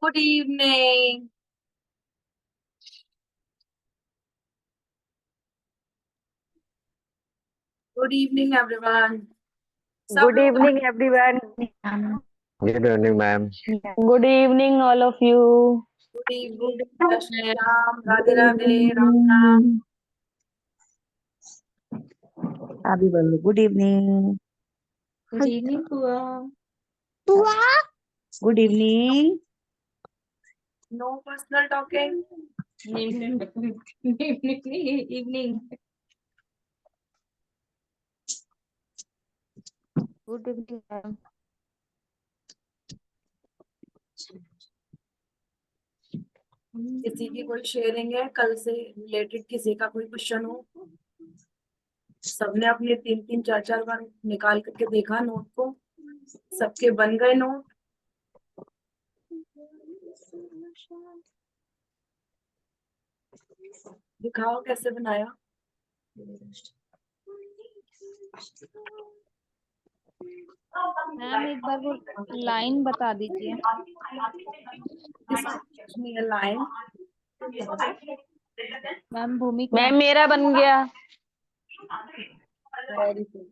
Good evening. Good evening, everyone. सब Good लोग evening, everyone. Good evening, ma'am. Good evening, all of you. Good evening, जय Shri Ram, Good Radhe Radhe, Ram Ram. evening. Abhi bolo. Good evening. Good evening बुआ। Good evening. No personal talking. Evening. Good evening, ma'am. किसी की कोई sharing है कल से related, किसी का कोई क्वेश्चन हो? सबने अपने 3-3 4-4 बार निकाल करके देखा नोट को, सबके बन गए नोट। दिखाओ कैसे बनाया। मैम एक बार वो लाइन बता दीजिए। इसमें है लाइन। मैम भूमिका। मैम मेरा बन गया। वेरी गुड,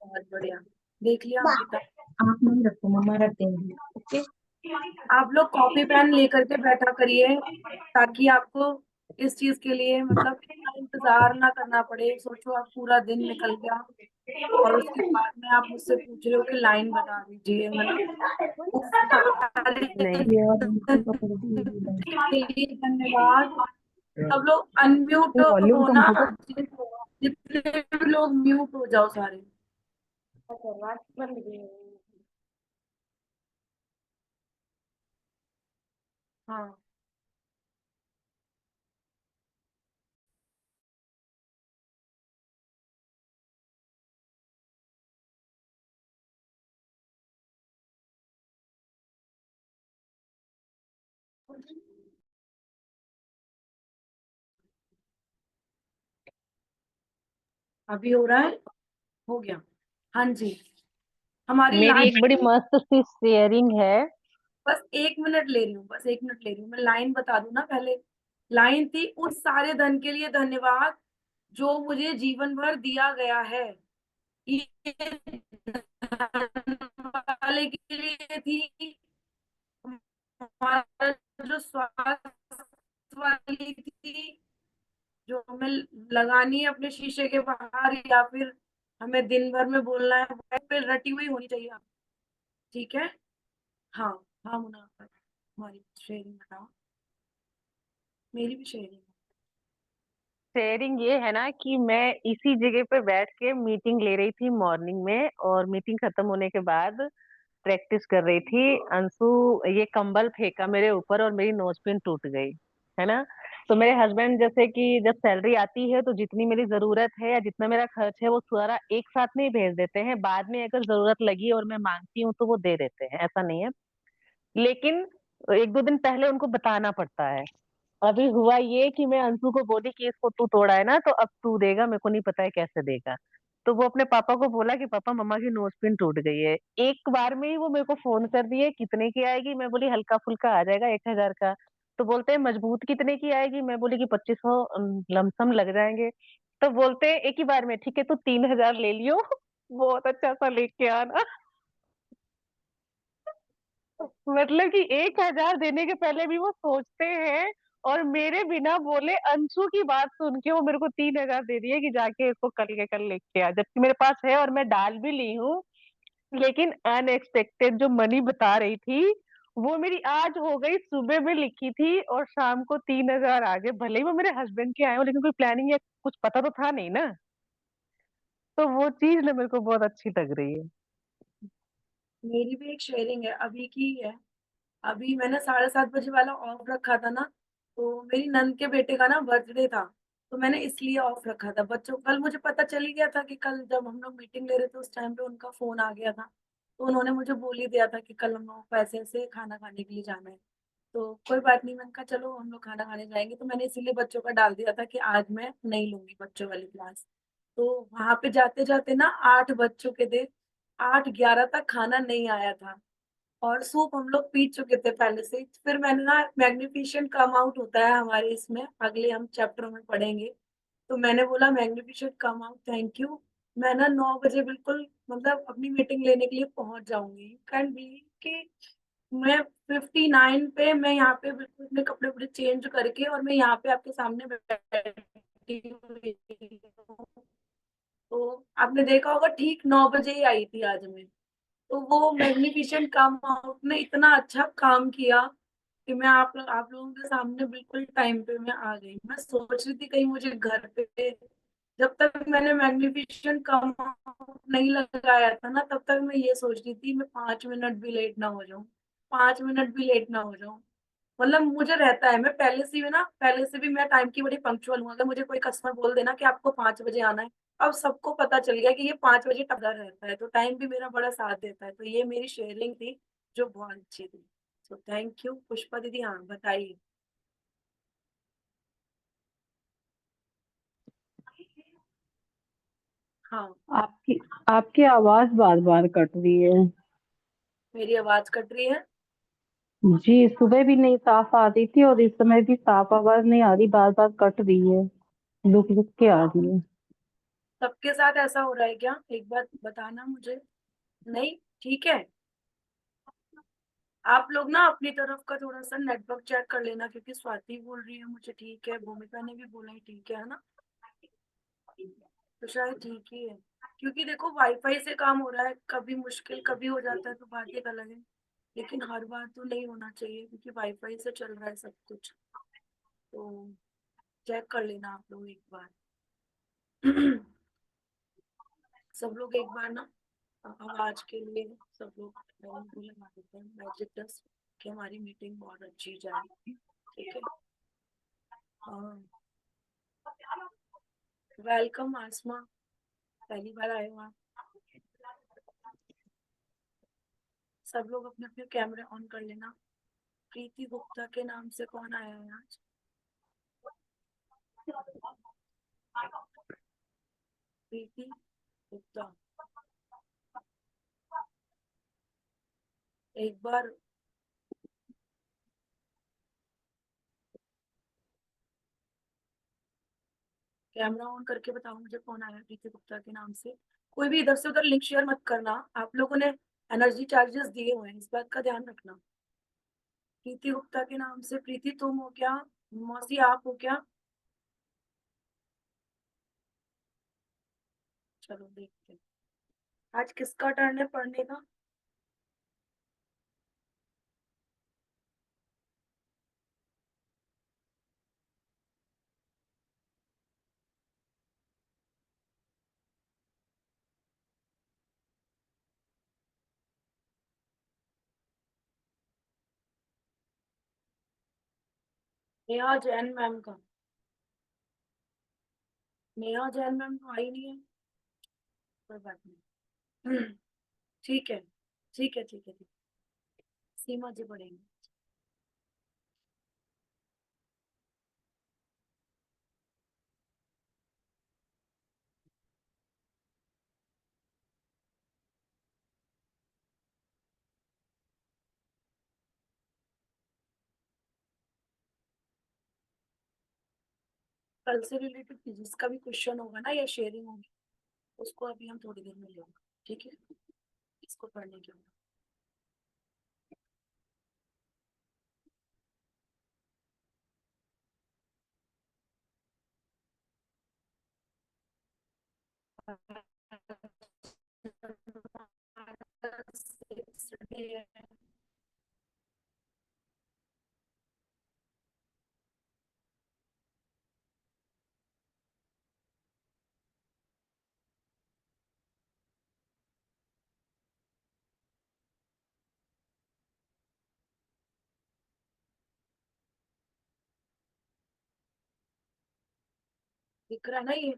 बहुत बढ़िया। देख लिया अंकिता। आप नहीं रखो, मम्मा रख देंगी। ओके। आप लोग कॉपी पेन लेकर के बैठा करिए, ताकि आपको इस चीज के लिए मतलब इतना इंतजार ना करना पड़े। सोचो आप पूरा दिन निकल गया और उसके बाद में आप मुझसे पूछ रहे हो कि लाइन बता दीजिए, है ना। वो सारे नहीं। के लिए धन्यवाद। सब लोग अनम्यूट वॉल्यूम कम होना, करो। जितने भी लोग म्यूट हो जाओ सारे। हाँ, अभी हो रहा है, हो गया। हाँ जी, हमारी मेरी एक लाइन। बड़ी मस्त सी शेयरिंग है। बस 1 मिनट ले रही हूँ, बस 1 मिनट ले रही हूँ। मैं लाइन बता दूं ना पहले। लाइन थी, उस सारे धन के लिए धन्यवाद जो मुझे जीवन भर दिया गया है। ये धन वाले के लिए थी, हमारा जो स्वास्थ्य वाली थी, जो हमें लगानी है अपने शीशे के बाहर, या फिर हमें दिन भर में बोलना है, वह पे रटी हुई होनी चाहिए। ठीक है। हाँ, हाँ मुनाफा, हमारी शेयरिंग बताओ। मेरी भी शेयरिंग है। शेयरिंग ये है ना कि मैं इसी जगह पे बैठ के मीटिंग ले रही थी मॉर्निंग में, और मीटिंग खत्म होने के बाद प्रैक्टिस कर रही थी। अंशु ये कंबल फेंका मेरे ऊपर और मेरी नोज पिन टूट गई, है ना। तो मेरे हस्बैंड जैसे कि जब सैलरी आती है तो जितनी मेरी जरूरत है या जितना मेरा खर्च है वो सारा एक साथ में ही भेज देते हैं। बाद में अगर जरूरत लगी और मैं मांगती हूँ तो वो दे देते हैं, ऐसा नहीं है। लेकिन 1-2 दिन पहले उनको बताना पड़ता है। अभी हुआ ये कि मैं अंशु को बोली कि इसको तू तोड़ा है ना, तो अब तू देगा, मेरे को नहीं पता है कैसे देगा। तो वो अपने पापा को बोला कि पापा मम्मा की नोज पिन टूट गई है। एक बार में ही वो मेरे को फोन कर दिए, कितने की आएगी? मैं बोली हल्का फुल्का आ जाएगा 1,000 का। तो बोलते हैं मजबूत कितने की आएगी? मैं बोली कि 2500 लमसम लग जाएंगे। तो बोलते हैं एक ही बार में ठीक है, तो 3,000 ले लियो। बहुत अच्छा सा लेके आना। मतलब कि 1,000 देने के पहले भी वो सोचते हैं। और मेरे बिना बोले अंशु की बात सुन के वो मेरे को 3,000 दे दिए कि जाके इसको कल के कल लेके आ, जबकि मेरे पास है और मैं डाल भी ली हूँ। लेकिन अनएक्सपेक्टेड जो मनी बता रही थी वो मेरी आज हो गई, सुबह में लिखी थी और शाम को 3,000 आ गए। भले ही वो मेरे हस्बैंड के आए हो, लेकिन कोई प्लानिंग या कुछ पता तो था नहीं ना। तो वो चीज ना मेरे को बहुत अच्छी लग रही है। मेरी भी एक शेयरिंग है, अभी की ही है। अभी मैंने 7:30 बजे वाला ऑफ रखा था ना, तो मेरी नंद के बेटे का ना बर्थडे था, तो मैंने इसलिए ऑफ रखा था। बच्चों कल मुझे पता चल ही गया था कि कल जब हम लोग मीटिंग ले रहे थे उस टाइम पे उनका फोन आ गया था, तो उन्होंने मुझे बोल ही दिया था कि कल हम लोग को ऐसे ऐसे खाना खाने के लिए जाना है। तो कोई बात नहीं, मैंने कहा चलो हम लोग खाना खाने जाएंगे, तो मैंने इसीलिए बच्चों का डाल दिया था कि आज मैं नहीं लूंगी बच्चों वाली क्लास। तो वहां पे जाते जाते ना 8 बज चुके थे, 8:11 तक खाना नहीं आया था, और सूप हम लोग पी चुके थे पहले से ही। फिर मैंने ना, मैग्निफिशिएंट कम आउट होता है हमारे इसमें, अगले हम चैप्टर में पढ़ेंगे, तो मैंने बोला magnificent come out, thank you. मैं ना 9 बजे बिल्कुल मतलब अपनी मीटिंग लेने के लिए पहुंच जाऊंगी। कैन बिलीव कि मैं 59 पे मैं यहाँ पे बिल्कुल अपने कपड़े वपड़े चेंज करके और मैं यहाँ पे आपके सामने बैठी हुई हूँ। तो आपने देखा होगा ठीक 9 बजे ही आई थी आज मैं। तो वो मैग्निफिसेंट काम आउट ने इतना अच्छा काम किया कि मैं आप लोगों के सामने बिल्कुल टाइम पे मैं आ गई। मैं सोच रही थी कहीं मुझे घर पे, जब तक मैंने मैग्निफिसेंट कम आउट नहीं लगाया था ना तब तक मैं ये सोच रही थी मैं 5 मिनट भी लेट ना हो जाऊं, 5 मिनट भी लेट ना हो जाऊं। मतलब मुझे रहता है, मैं पहले से भी मैं टाइम की बड़ी पंक्चुअल हूँ। अगर मुझे कोई कस्टमर बोल देना कि आपको 5 बजे आना है, अब सबको पता चल गया कि ये 5 बजे टपका रहता है, तो टाइम भी मेरा बड़ा साथ देता है। तो ये मेरी शेयरिंग थी जो बहुत अच्छी थी। तो थैंक यू पुष्पा दीदी। हाँ बताइए। हाँ। आपकी आपकी आवाज बार बार कट रही है। मेरी आवाज कट रही है? जी, सुबह भी नहीं साफ आ रही थी और इस समय भी साफ आवाज नहीं आ रही, बार बार कट रही है, रुक रुक के आ रही है। सबके साथ ऐसा हो रहा है क्या, एक बार बताना मुझे। नहीं, ठीक है। आप लोग ना अपनी तरफ का थोड़ा सा नेटवर्क चेक कर लेना, क्योंकि स्वाति बोल रही है मुझे ठीक है, भूमिका ने भी बोला है ठीक है ना? तो शायद ठीक ही है, क्योंकि देखो वाईफाई से काम हो रहा है, कभी मुश्किल कभी हो जाता है तो बात एक अलग है, लेकिन हर बार तो नहीं होना चाहिए क्योंकि वाईफाई से चल रहा है सब कुछ। तो चेक कर लेना आप लोग एक बार। सब लोग एक बार ना आवाज के लिए सब लोग भी लगा देते हैं मैजिक डस्ट कि हमारी मीटिंग बहुत अच्छी जाए। ठीक है। हाँ। वेलकम आसमा, पहली बार आए हो आप। सब लोग अपने अपने कैमरे ऑन कर लेना। प्रीति गुप्ता के नाम से कौन आया है आज? प्रीति गुप्ता, एक बार कैमरा ऑन करके बताओ मुझे कौन आया है प्रीति गुप्ता के नाम से। कोई भी इधर से उधर लिंक शेयर मत करना, आप लोगों ने एनर्जी चार्जेस दिए हुए हैं, इस बात का ध्यान रखना। प्रीति गुप्ता के नाम से। प्रीति तुम हो क्या? मौसी आप हो क्या? चलो देखते हैं आज किसका टर्न है पढ़ने का। नेहा जैन मैम का। नेहा जैन मैम तो आई नहीं है। कोई बात नहीं। ठीक है, ठीक है, ठीक है, ठीक है। सीमा जी पढ़ेंगे। कल से रिलेटेड जिसका भी क्वेश्चन होगा ना या शेयरिंग होगी, उसको अभी हम थोड़ी देर में लेंगे। ठीक है, इसको पढ़ने के बाद दिख रहा है ना, ये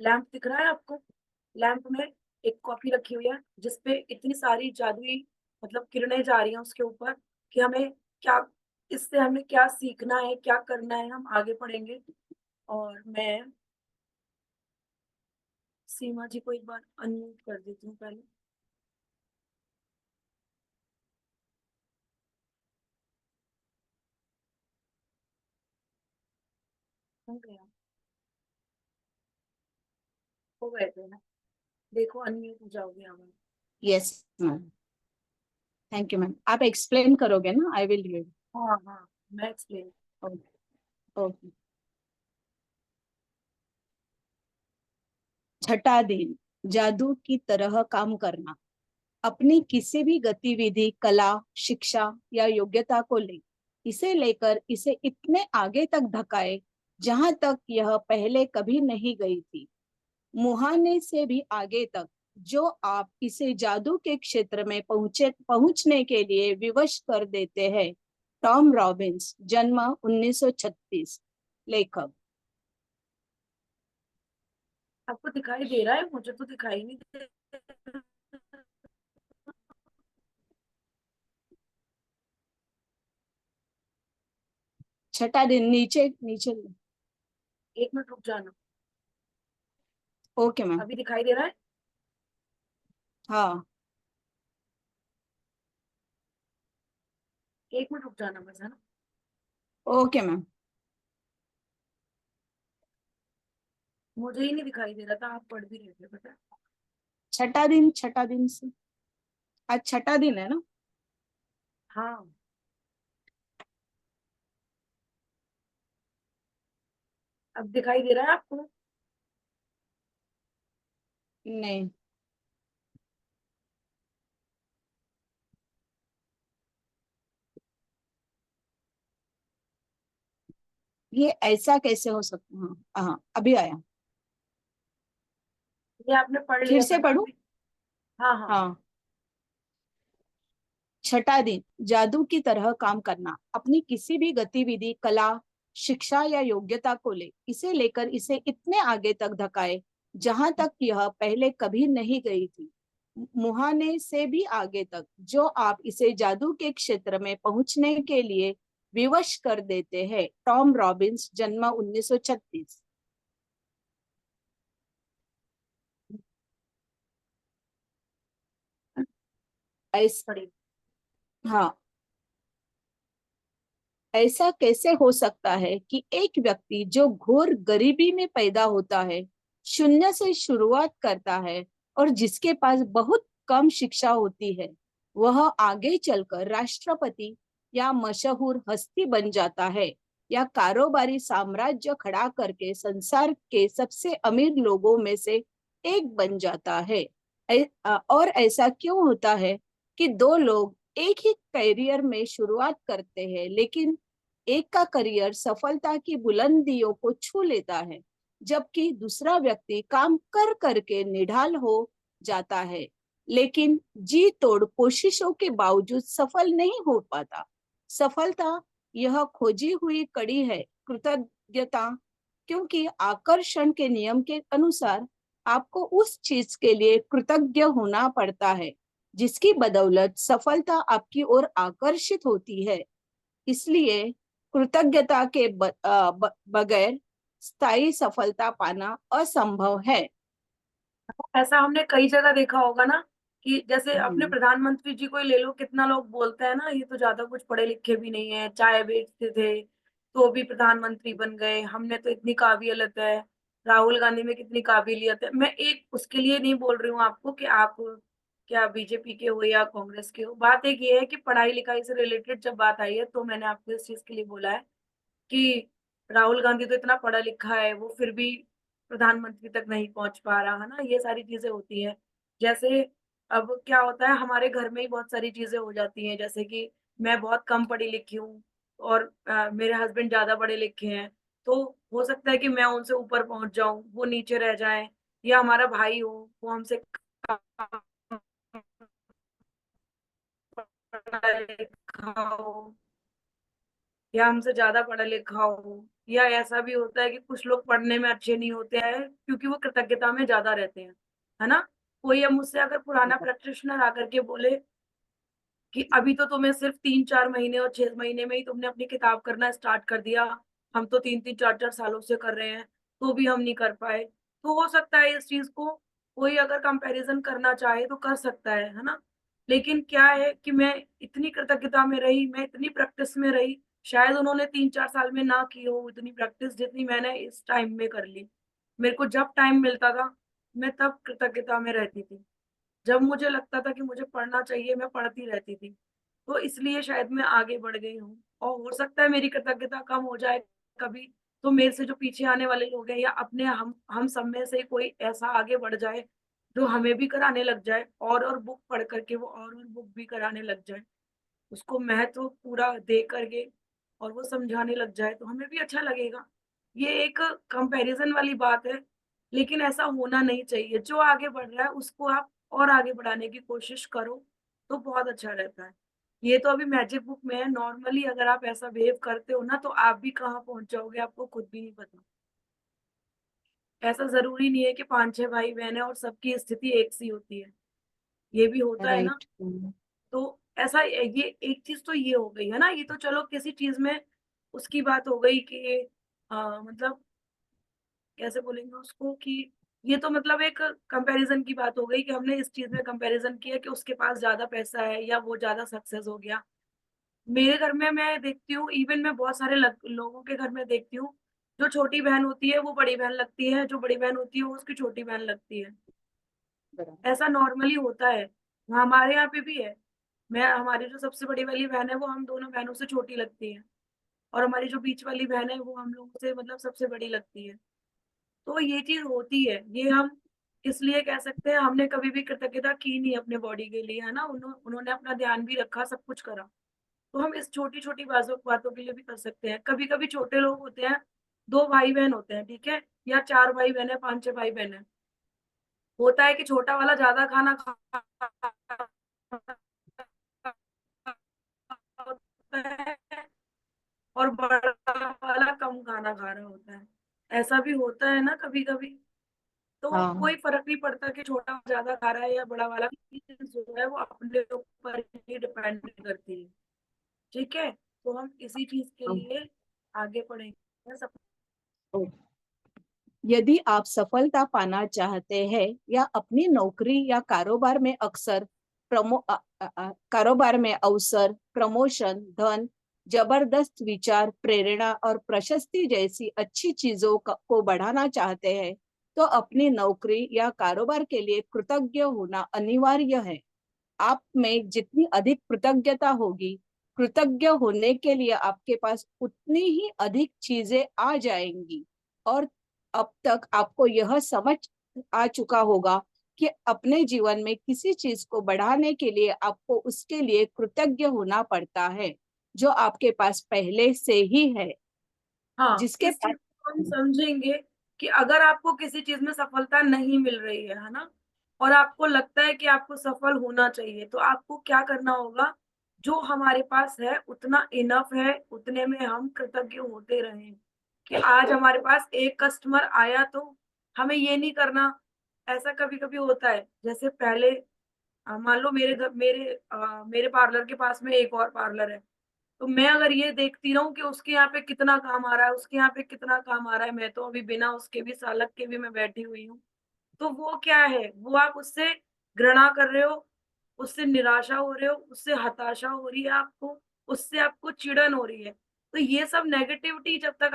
लैंप दिख रहा है आपको? लैंप में एक कॉपी रखी हुई है जिसपे इतनी सारी जादुई मतलब किरणें जा रही हैं उसके ऊपर, कि हमें क्या, इससे हमें क्या सीखना है, क्या करना है, हम आगे पढ़ेंगे। और मैं सीमा जी को एक बार अनम्यूट कर देती हूँ पहले। हो गया, हो गए थे ना, देखो अनम्यूट हो जाओगे आवाज। Yes ma'am, thank you ma'am. आप एक्सप्लेन करोगे ना? I will read. हाँ हाँ, मैं एक्सप्लेन। ओके। छठा दिन, जादू की तरह काम करना। अपनी किसी भी गतिविधि, कला, शिक्षा या योग्यता को ले, इसे लेकर इसे इतने आगे तक धकाए जहां तक यह पहले कभी नहीं गई थी, मुहाने से भी आगे तक, जो आप इसे जादू के क्षेत्र में पहुंचने के लिए विवश कर देते हैं। टॉम रॉबिन्स, जन्म 1936, लेखक। आपको दिखाई दे रहा है? मुझे तो दिखाई नहीं दे रहा। छठा दिन, नीचे नीचे। एक मिनट रुक जाना। Okay ma'am. अभी दिखाई दे रहा है? हाँ। एक मिनट रुक जाना बस, है ना? Okay ma'am. मुझे ही नहीं दिखाई दे रहा था, आप पढ़ भी रहे थे, पता है। छठा दिन, छठा दिन से, आज छठा दिन है ना? हाँ, अब दिखाई दे रहा है आपको? नहीं। ये ऐसा कैसे हो सकता? हाँ हाँ, अभी आया। ये आपने पढ़ फिर लिया था से ना पढ़ूं? अभी? हाँ हाँ। हाँ। छठा दिन, जादू की तरह काम करना। अपनी किसी भी गतिविधि, कला, शिक्षा या योग्यता को ले, इसे लेकर इसे इतने आगे तक धकाए जहां तक यह पहले कभी नहीं गई थी, मुहाने से भी आगे तक, जो आप इसे जादू के क्षेत्र में पहुंचने के लिए विवश कर देते हैं। टॉम रॉबिन्स, जन्म 1936। ऐस पढ़ी। हाँ। ऐसा कैसे हो सकता है कि एक व्यक्ति जो घोर गरीबी में पैदा होता है, शून्य से शुरुआत करता है और जिसके पास बहुत कम शिक्षा होती है, वह आगे चलकर राष्ट्रपति या मशहूर हस्ती बन जाता है, या कारोबारी साम्राज्य खड़ा करके संसार के सबसे अमीर लोगों में से एक बन जाता है? और ऐसा क्यों होता है कि दो लोग एक ही करियर में शुरुआत करते हैं, लेकिन एक का करियर सफलता की बुलंदियों को छू लेता है, जबकि दूसरा व्यक्ति काम कर करके निढाल हो जाता है, लेकिन जी तोड़ कोशिशों के बावजूद सफल नहीं हो पाता? सफलता यह खोजी हुई कड़ी है, कृतज्ञता, क्योंकि आकर्षण के नियम के अनुसार आपको उस चीज के लिए कृतज्ञ होना पड़ता है जिसकी बदौलत सफलता आपकी ओर आकर्षित होती है। इसलिए कृतज्ञता के बगैर स्थायी सफलता पाना असंभव है। ऐसा हमने कई जगह देखा होगा ना, कि जैसे अपने हम्म। प्रधानमंत्री जी को ही ले लो, कितना लोग बोलते हैं ना, ये तो ज्यादा कुछ पढ़े लिखे भी नहीं है, चाय बेचते थे तो भी प्रधानमंत्री बन गए, हमने तो इतनी काबिलियत है। राहुल गांधी में कितनी काबिलियत है। मैं एक उसके लिए नहीं बोल रही हूँ आपको कि आप क्या बीजेपी के हो या कांग्रेस के हो। बात एक ये है कि पढ़ाई लिखाई से रिलेटेड जब बात आई है तो मैंने आपको इस चीज के लिए बोला है कि राहुल गांधी तो इतना पढ़ा लिखा है, वो फिर भी प्रधानमंत्री तक नहीं पहुंच पा रहा, है ना। ये सारी चीजें होती हैं। जैसे अब क्या होता है, हमारे घर में ही बहुत सारी चीजें हो जाती हैं, जैसे कि मैं बहुत कम पढ़ी लिखी हूँ और मेरे हस्बैंड ज्यादा पढ़े लिखे हैं, तो हो सकता है कि मैं उनसे ऊपर पहुंच जाऊं, वो नीचे रह जाएं। या हमारा भाई हो, वो हमसे कम पढ़ा लिखा हो, या हमसे ज्यादा पढ़ा लिखा हो, या ऐसा भी होता है कि कुछ लोग पढ़ने में अच्छे नहीं होते हैं क्योंकि वो कृतज्ञता में ज्यादा रहते हैं, है ना। कोई अब मुझसे अगर पुराना प्रैक्टिशनर आकर के बोले कि अभी तो तुम्हें सिर्फ 3-4 महीने और 6 महीने में ही तुमने अपनी किताब करना स्टार्ट कर दिया, हम तो 3-3 4-4 सालों से कर रहे हैं, तो भी हम नहीं कर पाए। तो हो सकता है इस चीज को कोई अगर कंपैरिजन करना चाहे तो कर सकता है ना। लेकिन क्या है कि मैं इतनी कृतज्ञता में रही, मैं इतनी प्रैक्टिस में रही, शायद उन्होंने 3-4 साल में ना की हो इतनी प्रैक्टिस जितनी मैंने इस टाइम में कर ली। मेरे को जब टाइम मिलता था मैं तब कृतज्ञता में रहती थी, जब मुझे लगता था कि मुझे पढ़ना चाहिए मैं पढ़ती रहती थी। तो इसलिए शायद मैं आगे बढ़ गई हूँ, और हो सकता है मेरी कृतज्ञता कम हो जाए कभी, तो मेरे से जो पीछे आने वाले लोग हैं या अपने हम सब में से कोई ऐसा आगे बढ़ जाए जो हमें भी कराने लग जाए, और बुक पढ़ करके वो और बुक भी कराने लग जाए, उसको महत्व पूरा दे करके, और वो समझाने लग जाए तो हमें भी अच्छा लगेगा। ये एक कंपैरिजन वाली बात है, लेकिन ऐसा होना नहीं चाहिए। जो आगे बढ़ रहा है उसको आप और आगे बढ़ाने की कोशिश करो तो बहुत अच्छा रहता है। ये तो अभी मैजिक बुक में है, नॉर्मली अगर आप ऐसा बिहेव करते हो ना तो आप भी कहाँ पहुंच जाओगे आपको खुद भी नहीं पता। ऐसा जरूरी नहीं है कि 5-6 भाई बहन है और सबकी स्थिति एक सी होती है, ये भी होता है ना। राइट। तो ऐसा ये एक चीज तो ये हो गई है ना, ये तो चलो किसी चीज में उसकी बात हो गई कि मतलब कैसे बोलेंगे उसको कि ये तो मतलब एक कंपैरिजन की बात हो गई कि हमने इस चीज में कंपैरिजन किया कि उसके पास ज्यादा पैसा है या वो ज्यादा सक्सेस हो गया। मेरे घर में मैं देखती हूँ, इवन मैं बहुत सारे लोगों के घर में देखती हूँ, जो छोटी बहन होती है वो बड़ी बहन लगती है, जो बड़ी बहन होती है वो उसकी छोटी बहन लगती है। बराबर। ऐसा नॉर्मली होता है, हमारे यहाँ पे भी है। मैं हमारी जो सबसे बड़ी वाली बहन है वो हम दोनों बहनों से छोटी लगती है, और हमारी जो बीच वाली बहन है वो हम लोगों से मतलब सबसे बड़ी लगती है। तो ये चीज होती है, ये हम इसलिए कह सकते हैं हमने कभी भी कृतज्ञता की नहीं अपने बॉडी के लिए, है ना। उन्होंने अपना ध्यान भी रखा, सब कुछ करा। तो हम इस छोटी छोटी बातों बातों के लिए भी कर सकते हैं। कभी कभी छोटे लोग होते हैं, 2 भाई बहन होते हैं, ठीक है, या 4 भाई बहन है, 5-6 भाई बहन है, होता है कि छोटा वाला ज्यादा खाना खाता होता है और बड़ा वाला कम खाना खा रहा होता है। ऐसा भी होता है ना कभी कभी। तो हाँ। कोई फर्क नहीं पड़ता कि छोटा ज्यादा खा रहा है या बड़ा वाला, जो है वो अपने ऊपर ही डिपेंड करती है। ठीक है, तो हम इसी चीज के लिए आगे बढ़ेंगे सब। यदि आप सफलता पाना चाहते हैं या अपनी नौकरी या कारोबार में अक्सर कारोबार में अवसर, प्रमोशन, धन, जबरदस्त विचार, प्रेरणा और प्रशस्ति जैसी अच्छी चीजों को बढ़ाना चाहते हैं, तो अपनी नौकरी या कारोबार के लिए कृतज्ञ होना अनिवार्य है। आप में जितनी अधिक कृतज्ञता होगी, कृतज्ञ होने के लिए आपके पास उतनी ही अधिक चीजें आ जाएंगी। और अब तक आपको यह समझ आ चुका होगा कि अपने जीवन में किसी चीज को बढ़ाने के लिए आपको उसके लिए कृतज्ञ होना पड़ता है, जो आपके पास पहले से ही है। हाँ, जिसके इस पास चीज को हम समझेंगे कि अगर आपको किसी चीज में सफलता नहीं मिल रही है ना, और आपको लगता है कि आपको सफल होना चाहिए, तो आपको क्या करना होगा, जो हमारे पास है उतना इनफ है, उतने में हम कृतज्ञ होते रहें। कि आज हमारे पास एक कस्टमर आया तो हमें ये नहीं करना। ऐसा कभी कभी होता है, जैसे पहले मान लो मेरे पार्लर के पास में एक और पार्लर है, तो मैं अगर ये देखती रहूं कि उसके यहाँ पे कितना काम आ रहा है, उसके यहाँ पे कितना काम आ रहा है, मैं तो अभी बिना उसके भी सालक के भी मैं बैठी हुई हूँ, तो वो क्या है, वो आप उससे घृणा कर रहे हो, उससे निराशा हो रहे हो, उससे हताशा हो रही है आपको, उससे आपको चिड़न हो रही है। तो ये सब नेगेटिविटी जब तक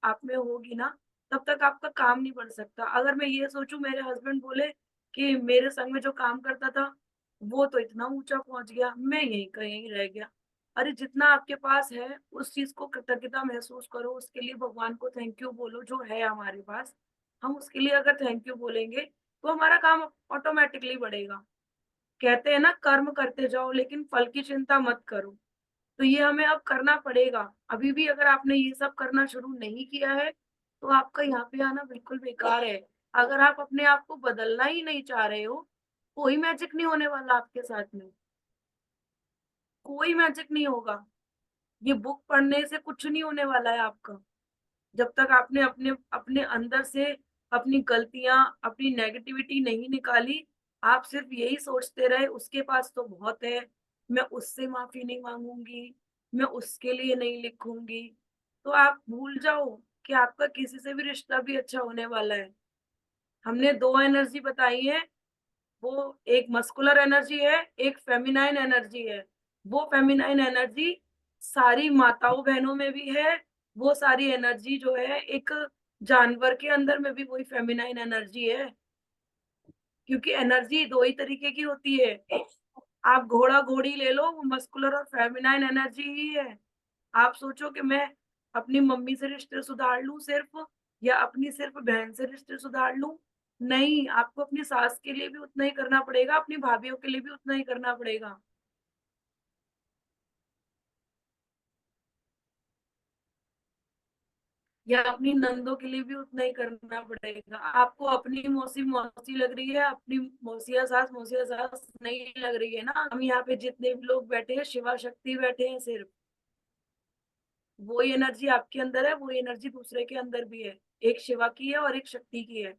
आप में होगी ना, तब तक आपका काम नहीं बढ़ सकता। अगर मैं ये सोचूं, मेरे हस्बैंड बोले कि मेरे संग में जो काम करता था वो तो इतना ऊंचा पहुंच गया, मैं यहीं कहीं रह गया। अरे जितना आपके पास है उस चीज को कृतज्ञता महसूस करो, उसके लिए भगवान को थैंक यू बोलो जो है हमारे पास। हम उसके लिए अगर थैंक यू बोलेंगे तो हमारा काम ऑटोमेटिकली बढ़ेगा। कहते हैं ना, कर्म करते जाओ लेकिन फल की चिंता मत करो। तो ये हमें अब करना पड़ेगा। अभी भी अगर आपने ये सब करना शुरू नहीं किया है तो आपका यहाँ पे आना बिल्कुल बेकार है। अगर आप अपने आप को बदलना ही नहीं चाह रहे हो, कोई मैजिक नहीं होने वाला आपके साथ में, कोई मैजिक नहीं होगा। ये बुक पढ़ने से कुछ नहीं होने वाला है आपका। जब तक आपने अपने अपने अंदर से अपनी गलतियां, अपनी नेगेटिविटी नहीं निकाली, आप सिर्फ यही सोचते रहे उसके पास तो बहुत है, मैं उससे माफी नहीं मांगूंगी, मैं उसके लिए नहीं लिखूंगी, तो आप भूल जाओ कि आपका किसी से भी रिश्ता भी अच्छा होने वाला है। हमने दो एनर्जी बताई है, वो एक मस्कुलर एनर्जी है, एक फेमिनाइन एनर्जी है। वो फेमिनाइन एनर्जी सारी माताओं बहनों में भी है, वो सारी एनर्जी जो है एक जानवर के अंदर में भी वही फेमिनाइन एनर्जी है। क्योंकि एनर्जी दो ही तरीके की होती है। आप घोड़ा घोड़ी ले लो, वो मस्कुलर और फेमिनाइन एनर्जी ही है। आप सोचो कि मैं अपनी मम्मी से रिश्ते सुधार लूं सिर्फ, या अपनी सिर्फ बहन से रिश्ते सुधार लूं। नहीं, आपको अपनी सास के लिए भी उतना ही करना पड़ेगा, अपनी भाभीियों के लिए भी उतना ही करना पड़ेगा। या अपनी नंदों के लिए भी उतना ही करना पड़ेगा। आपको अपनी मौसी मौसी लग रही है, अपनी मौसिया सास नहीं लग रही है ना। हम यहाँ पे जितने भी लोग बैठे हैं, शिवा शक्ति बैठे हैं सिर्फ। वही एनर्जी आपके अंदर है, वही एनर्जी दूसरे के अंदर भी है। एक शिवा की है और एक शक्ति की है।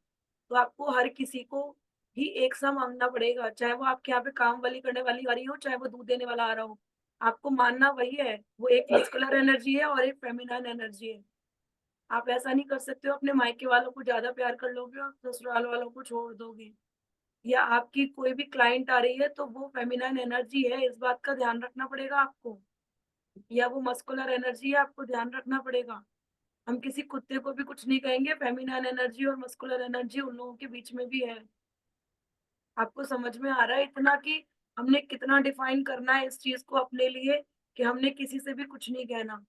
तो आपको हर किसी को ही एक सा मानना पड़ेगा, चाहे वो आपके यहाँ पे काम वाली करने वाली आ रही हो, चाहे वो दूध देने वाला आ रहा हो। आपको मानना वही है, वो एक मस्कुलर एनर्जी है और एक फेमिनाइन एनर्जी है। आप ऐसा नहीं कर सकते हो अपने मायके वालों को ज्यादा प्यार कर लोगे और ससुराल वालों को छोड़ दोगे। या आपकी कोई भी क्लाइंट आ रही है तो वो फेमिनाइन एनर्जी है, इस बात का ध्यान रखना पड़ेगा आपको। या वो मस्कुलर एनर्जी है, आपको ध्यान रखना पड़ेगा। हम किसी कुत्ते को भी कुछ नहीं कहेंगे, फेमिनाइन एनर्जी और मस्कुलर एनर्जी उन लोगों के बीच में भी है। आपको समझ में आ रहा है इतना कि हमने कितना डिफाइन करना है इस चीज को अपने लिए, कि हमने किसी से भी कुछ नहीं कहना।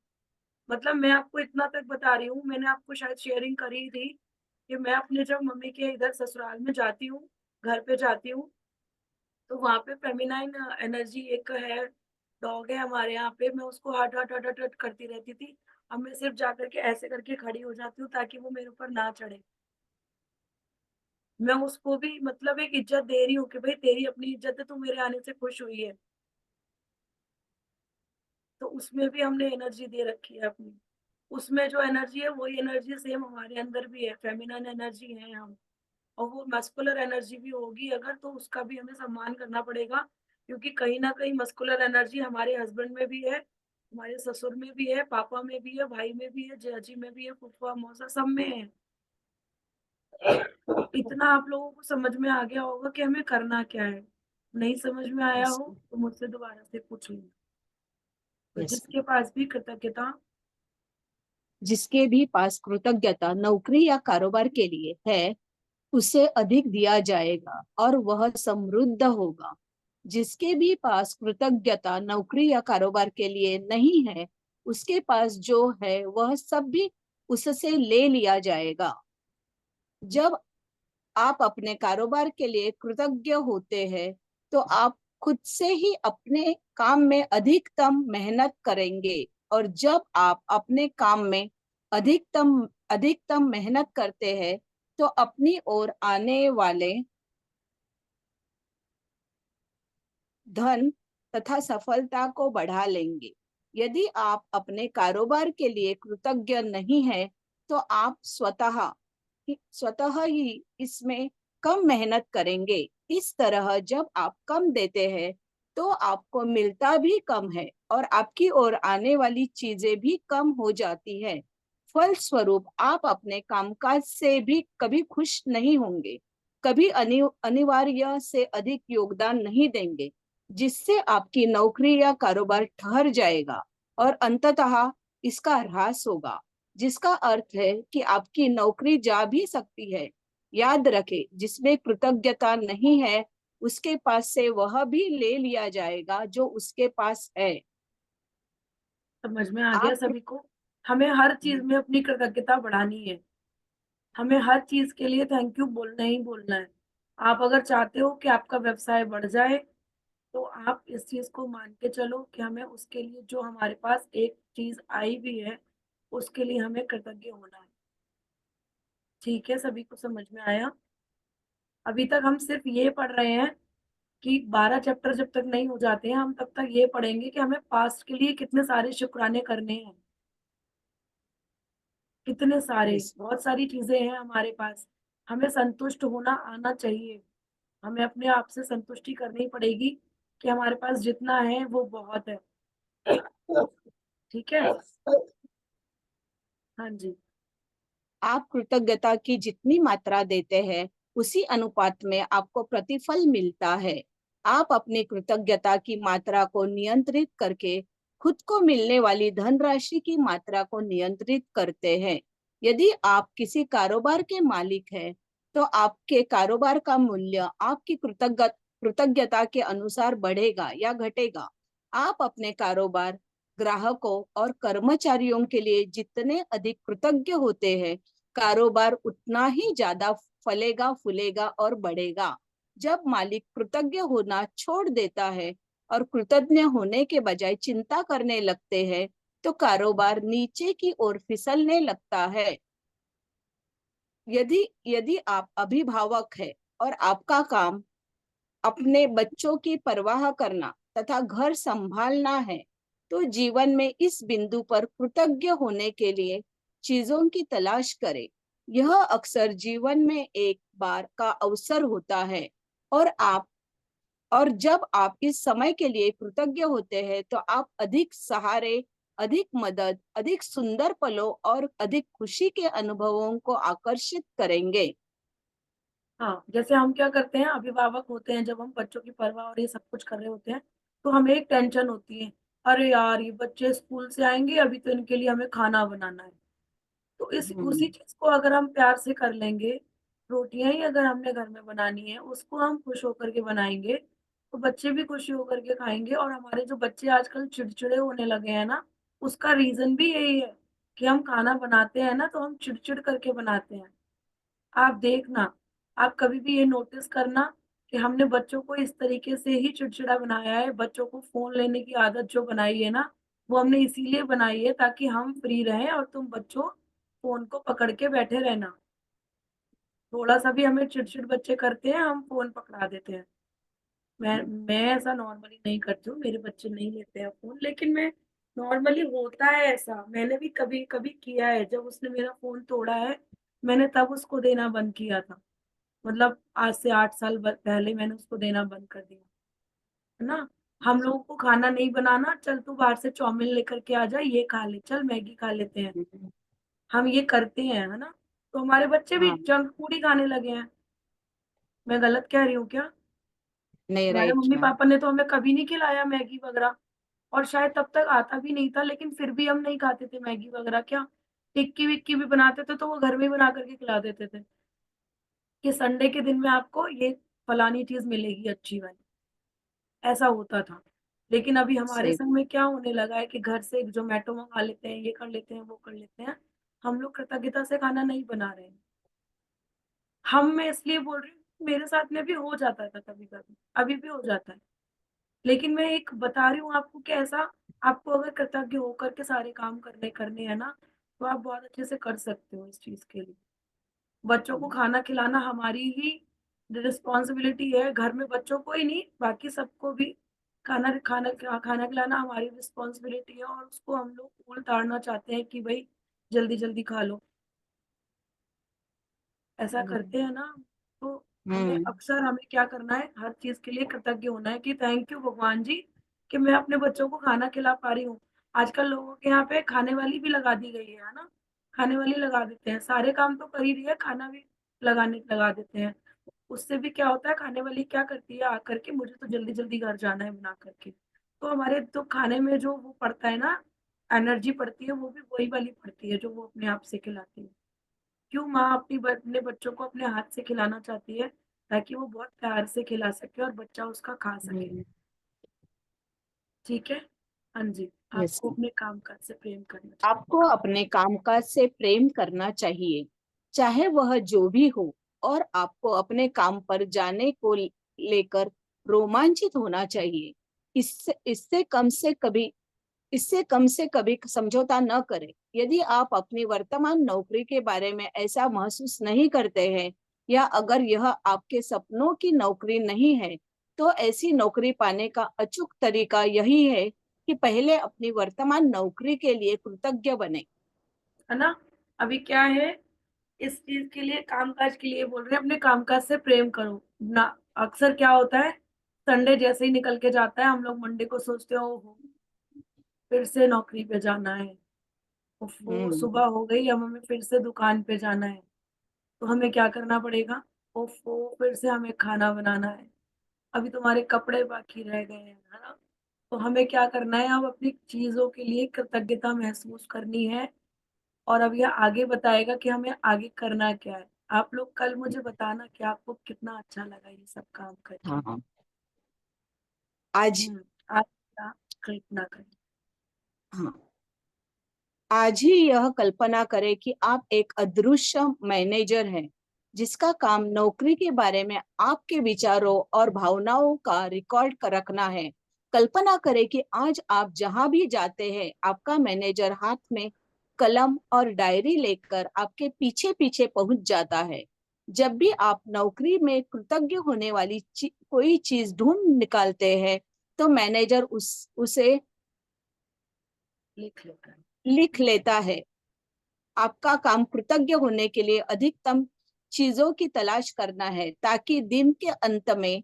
मतलब मैं आपको इतना तक बता रही हूँ, मैंने आपको शायद शेयरिंग करी थी कि मैं अपने जब मम्मी के इधर ससुराल में जाती हूँ, घर पे जाती हूँ, तो वहां पे फेमिनाइन एनर्जी एक है, डॉग है हमारे यहाँ पे, मैं उसको हट हट हट हट हट करती रहती थी। अब मैं सिर्फ जाकर के ऐसे करके खड़ी हो जाती हूँ ताकि वो मेरे ऊपर ना चढ़े। मैं उसको भी मतलब एक इज्जत दे रही हूँ कि भाई तेरी अपनी इज्जत है, तू मेरे आने से खुश हुई है। तो उसमें भी हमने एनर्जी दे रखी है अपनी। उसमें जो एनर्जी है वही एनर्जी सेम हमारे अंदर भी है, फेमिनिन एनर्जी है हम। और वो मस्कुलर एनर्जी भी होगी अगर, तो उसका भी हमें सम्मान करना पड़ेगा। क्योंकि कहीं ना कहीं मस्कुलर एनर्जी हमारे हस्बैंड में भी है, हमारे ससुर में भी है, पापा में भी है, भाई में भी है, जाजी में भी है, फूफा मौसा सब में है। इतना आप लोगों को समझ में आ गया होगा कि हमें करना क्या है। नहीं समझ में आया यस, हो तो मुझसे दोबारा से पूछ लेना। तो यस। जिसके पास भी कृतज्ञता, जिसके भी पास कृतज्ञता नौकरी या कारोबार के लिए है, उसे अधिक दिया जाएगा और वह समृद्ध होगा। जिसके भी पास कृतज्ञता नौकरी या कारोबार के लिए नहीं है, उसके पास जो है वह सब भी उससे ले लिया जाएगा। जब आप अपने कारोबार के लिए कृतज्ञ होते हैं, तो आप खुद से ही अपने काम में अधिकतम मेहनत करेंगे। और जब आप अपने काम में अधिकतम अधिकतम मेहनत करते हैं, तो अपनी ओर आने वाले धन तथा सफलता को बढ़ा लेंगे। यदि आप अपने कारोबार के लिए कृतज्ञ नहीं हैं, तो आप स्वतः ही इसमें कम मेहनत करेंगे। इस तरह जब आप कम देते हैं, तो आपको मिलता भी कम है और आपकी ओर आने वाली चीजें भी कम हो जाती है। फलस्वरूप आप अपने कामकाज से भी कभी खुश नहीं होंगे, कभी अनिवार्य से अधिक योगदान नहीं देंगे, जिससे आपकी नौकरी या कारोबार ठहर जाएगा और अंततः इसका ह्रास होगा, जिसका अर्थ है कि आपकी नौकरी जा भी सकती है। याद रखें, जिसमें कृतज्ञता नहीं है, उसके पास से वह भी ले लिया जाएगा जो उसके पास है। समझ में आ गया आप सभी को। हमें हर चीज में अपनी कृतज्ञता बढ़ानी है। हमें हर चीज के लिए थैंक यू बोलना ही बोलना है। आप अगर चाहते हो कि आपका व्यवसाय बढ़ जाए, तो आप इस चीज को मान के चलो कि हमें उसके लिए जो हमारे पास एक चीज आई भी है, उसके लिए हमें कृतज्ञ होना है। ठीक है, सभी को समझ में आया? अभी तक हम सिर्फ ये पढ़ रहे हैं कि 12 चैप्टर जब तक नहीं हो जाते हैं हम तब तक ये पढ़ेंगे कि हमें पास्ट के लिए कितने सारे शुक्राने करने हैं, कितने सारे, यस। बहुत सारी चीजें हैं हमारे पास। हमें संतुष्ट होना आना चाहिए, हमें अपने आप से संतुष्टि करनी पड़ेगी कि हमारे पास जितना है वो बहुत है। ठीक है। हाँ जी। आप कृतज्ञता की जितनी मात्रा देते हैं उसी अनुपात में आपको प्रतिफल मिलता है। आप अपनी कृतज्ञता की मात्रा को नियंत्रित करके खुद को मिलने वाली धनराशि की मात्रा को नियंत्रित करते हैं। यदि आप किसी कारोबार के मालिक हैं, तो आपके कारोबार का मूल्य आपकी कृतज्ञता के अनुसार बढ़ेगा या घटेगा। आप अपने कारोबार, ग्राहकों और कर्मचारियों के लिए जितने अधिक कृतज्ञ होते हैं, कारोबार उतना ही ज्यादा फलेगा, फूलेगा और बढ़ेगा। जब मालिक कृतज्ञ होना छोड़ देता है और कृतज्ञ होने के बजाय चिंता करने लगते हैं, तो कारोबार नीचे की ओर फिसलने लगता है। यदि यदि आप अभिभावक है और आपका काम अपने बच्चों की परवाह करना तथा घर संभालना है, तो जीवन में इस बिंदु पर कृतज्ञ होने के लिए चीजों की तलाश करें। यह अक्सर जीवन में एक बार का अवसर होता है, और जब आप इस समय के लिए कृतज्ञ होते हैं, तो आप अधिक सहारे, अधिक मदद, अधिक सुंदर पलों और अधिक खुशी के अनुभवों को आकर्षित करेंगे। हाँ, जैसे हम क्या करते हैं, अभिभावक होते हैं, जब हम बच्चों की परवाह और ये सब कुछ कर रहे होते हैं तो हमें एक टेंशन होती है, अरे यार ये बच्चे स्कूल से आएंगे, अभी तो इनके लिए हमें खाना बनाना है। तो इस उसी हम्म। चीज को अगर हम प्यार से कर लेंगे, रोटियां ही अगर हमने घर में बनानी है उसको हम खुश होकर के बनाएंगे, तो बच्चे भी खुशी होकर के खाएंगे। और हमारे जो बच्चे आजकल चिड़चिड़े होने लगे हैं ना, उसका रीजन भी यही है कि हम खाना बनाते हैं ना तो हम चिड़चिड़ करके बनाते हैं। आप देखना, आप कभी भी ये नोटिस करना कि हमने बच्चों को इस तरीके से ही चिड़चिड़ा बनाया है, बच्चों को फोन लेने की आदत जो बनाई है ना, वो हमने इसीलिए बनाई है ताकि हम फ्री रहें और तुम बच्चों फोन को पकड़ के बैठे रहना। थोड़ा सा भी हमें चिड़चिड़ बच्चे करते हैं, हम फोन पकड़ा देते हैं। मैं ऐसा नॉर्मली नहीं करती हूँ, मेरे बच्चे नहीं लेते हैं फोन, लेकिन मैं नॉर्मली होता है ऐसा, मैंने भी कभी कभी किया है। जब उसने मेरा फोन तोड़ा है, मैंने तब उसको देना बंद किया था। मतलब आज से 8 साल पहले मैंने उसको देना बंद कर दिया, है ना। हम लोगों को खाना नहीं बनाना, चल तू बाहर से चाउमीन लेकर के आ जा, ये खा ले, चल मैगी खा लेते हैं, हम ये करते हैं, है ना। तो हमारे बच्चे भी हाँ। जंक फूड ही खाने लगे हैं। मैं गलत कह रही हूँ क्या? नहीं, हमारे राइट मम्मी मैम। पापा ने तो हमें कभी नहीं खिलाया मैगी वगैरह, और शायद तब तक आता भी नहीं था, लेकिन फिर भी हम नहीं खाते थे मैगी वगैरह। क्या टिक्की विक्की भी बनाते थे तो वो घर में ही बना करके खिला देते थे कि संडे के दिन में आपको ये फलानी चीज मिलेगी अच्छी वाली, ऐसा होता था। लेकिन अभी हमारे सही। संग में क्या होने लगा है कि घर से जोमेटो मंगा लेते हैं, ये कर लेते हैं, वो कर लेते हैं। हम लोग कृतज्ञता से खाना नहीं बना रहे हैं। मैं इसलिए बोल रही हूँ, मेरे साथ में भी हो जाता था कभी कभी, अभी भी हो जाता है। लेकिन मैं एक बता रही हूँ आपको कि ऐसा, आपको अगर कृतज्ञ होकर के सारे काम करने करने हैं ना, तो आप बहुत अच्छे से कर सकते हो इस चीज के लिए। बच्चों को खाना खिलाना हमारी ही रिस्पॉन्सिबिलिटी है, घर में बच्चों को ही नहीं बाकी सबको भी खाना खाना खाना खिलाना हमारी रिस्पॉन्सिबिलिटी है। और उसको हम लोग उतारना चाहते हैं कि भाई जल्दी जल्दी खा लो, ऐसा करते हैं ना। तो हम्म। हमें क्या करना है, हर चीज के लिए कृतज्ञ होना है कि थैंक यू भगवान जी कि मैं अपने बच्चों को खाना खिला पा रही हूँ। आजकल लोगों के यहाँ पे खाने वाली भी लगा दी गई है ना, खाने वाली लगा देते हैं, सारे काम तो कर ही रही है, खाना भी लगा देते हैं। उससे भी क्या होता है, खाने वाली क्या करती है आकर के, मुझे तो जल्दी जल्दी घर जाना है बना करके। तो हमारे तो खाने में जो वो पड़ता है ना, एनर्जी पड़ती है, वो भी वही वाली पड़ती है जो वो अपने आप से खिलाती है। क्यों माँ अपने बच्चों को अपने हाथ से खिलाना चाहती है, ताकि वो बहुत प्यार से खिला सके और बच्चा उसका खा सके। ठीक है। हाँ जी। यस। आपको अपने काम काज से प्रेम करना चाहिए। आपको अपने कामकाज से प्रेम करना चाहिए, चाहे वह जो भी हो, और आपको अपने काम पर जाने को लेकर रोमांचित होना चाहिए। इससे इससे कम से कभी समझौता न करें। यदि आप अपनी वर्तमान नौकरी के बारे में ऐसा महसूस नहीं करते हैं, या अगर यह आपके सपनों की नौकरी नहीं है, तो ऐसी नौकरी पाने का अचूक तरीका यही है कि पहले अपनी वर्तमान नौकरी के लिए कृतज्ञ बने। है ना। अभी क्या है, इस चीज के लिए, कामकाज के लिए बोल रहे हैं, अपने कामकाज से प्रेम करो ना। अक्सर क्या होता है, संडे जैसे ही निकल के जाता है, हम लोग मंडे को सोचते हो फिर से नौकरी पे जाना है, वो हम्म। सुबह हो गई, अब हमें फिर से दुकान पे जाना है। तो हमें क्या करना पड़ेगा, ओफो फिर से हमें खाना बनाना है, अभी तुम्हारे कपड़े बाकी रह गए हैं, है ना। तो हमें क्या करना है, अब अपनी चीजों के लिए कृतज्ञता महसूस करनी है। और अब यह आगे बताएगा कि हमें आगे करना क्या है। आप लोग कल मुझे बताना कि आपको कितना अच्छा लगा ये सब काम करके। हाँ हाँ। आज आप क्या कल्पना करें। हाँ, आज ही यह कल्पना करें कि आप एक अदृश्य मैनेजर हैं जिसका काम नौकरी के बारे में आपके विचारों और भावनाओं का रिकॉर्ड रखना है। कल्पना करें कि आज आप जहां भी जाते हैं, आपका मैनेजर हाथ में कलम और डायरी लेकर आपके पीछे पीछे पहुंच जाता है। जब भी आप नौकरी में कृतज्ञ होने वाली कोई चीज ढूंढ निकालते हैं, तो मैनेजर उसे लिख लेकर। लिख लेता है। आपका काम कृतज्ञ होने के लिए अधिकतम चीजों की तलाश करना है, ताकि दिन के अंत में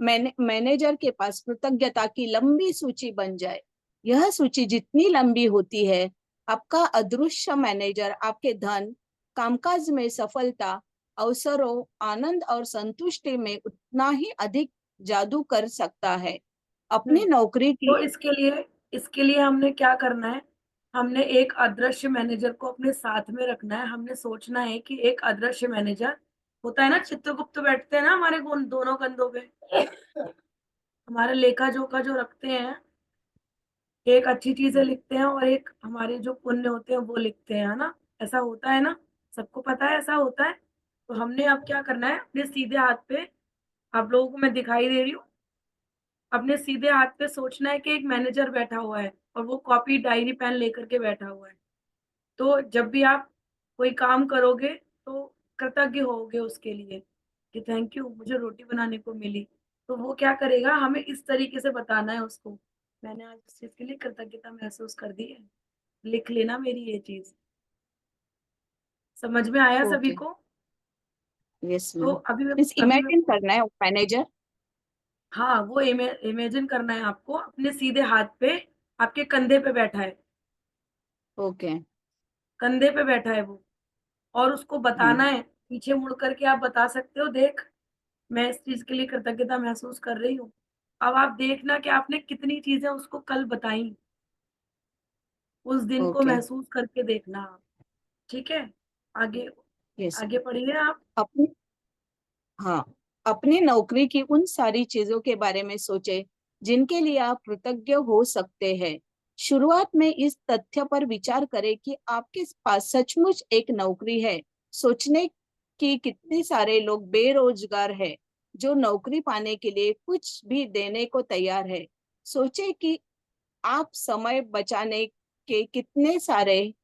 मैनेजर के पास कृतज्ञता की लंबी सूची बन जाए। यह सूची जितनी लंबी होती है, आपका अदृश्य मैनेजर आपके धन, कामकाज में सफलता, अवसरों, आनंद और संतुष्टि में उतना ही अधिक जादू कर सकता है। अपनी नौकरी तो की इसके लिए हमने क्या करना है, हमने एक अदृश्य मैनेजर को अपने साथ में रखना है। हमने सोचना है कि एक अदृश्य मैनेजर होता है ना, चित्रगुप्त बैठते हैं ना हमारे दोनों कंधों पे, हमारे लेखा जोखा जो रखते हैं, एक अच्छी चीजें लिखते हैं और एक हमारे जो पुण्य होते हैं वो लिखते हैं, है ना। ऐसा होता है ना, सबको पता है ऐसा होता है। तो हमने अब क्या करना है, अपने सीधे हाथ पे, आप लोगों को मैं दिखाई दे रही हूँ, अपने सीधे हाथ पे सोचना है कि एक मैनेजर बैठा हुआ है और वो कॉपी डायरी पेन लेकर के बैठा हुआ है। तो जब भी आप कोई काम करोगे तो कृतज्ञ होगे उसके लिए कि थैंक यू, मुझे रोटी बनाने को मिली। तो वो क्या करेगा, हमें इस तरीके से बताना है उसको, मैंने आज इस चीज के लिए कृतज्ञता महसूस कर दी है, लिख लेना मेरी ये चीज। समझ में आया सभी ओके। को। यस तो मैम। अभी मैं मीन्स अभी मैं इमेजिन करना है मैनेजर। हाँ, वो इमेजिन करना है आपको, अपने सीधे हाथ पे, आपके कंधे पे बैठा है, ओके। कंधे पे बैठा है वो। और उसको बताना हम्म। है, पीछे मुड़ करके आप बता सकते हो, देख मैं इस चीज के लिए कृतज्ञता महसूस कर रही हूँ। अब आप देखना कि आपने कितनी चीजें उसको कल बताई, उस दिन को ओके। महसूस करके देखना आप। ठीक है, आगे यस। आगे पढ़िए आप। अपनी हाँ, अपनी नौकरी की उन सारी चीजों के बारे में सोचे जिनके लिए आप कृतज्ञ हो सकते हैं। शुरुआत में इस तथ्य पर विचार करें कि आपके पास सचमुच एक नौकरी है। सोचने कि कितने सारे लोग बेरोजगार हैं जो नौकरी पाने के लिए कुछ भी देने को तैयार है। सोचे कि आप समय बचाने के कितने सारे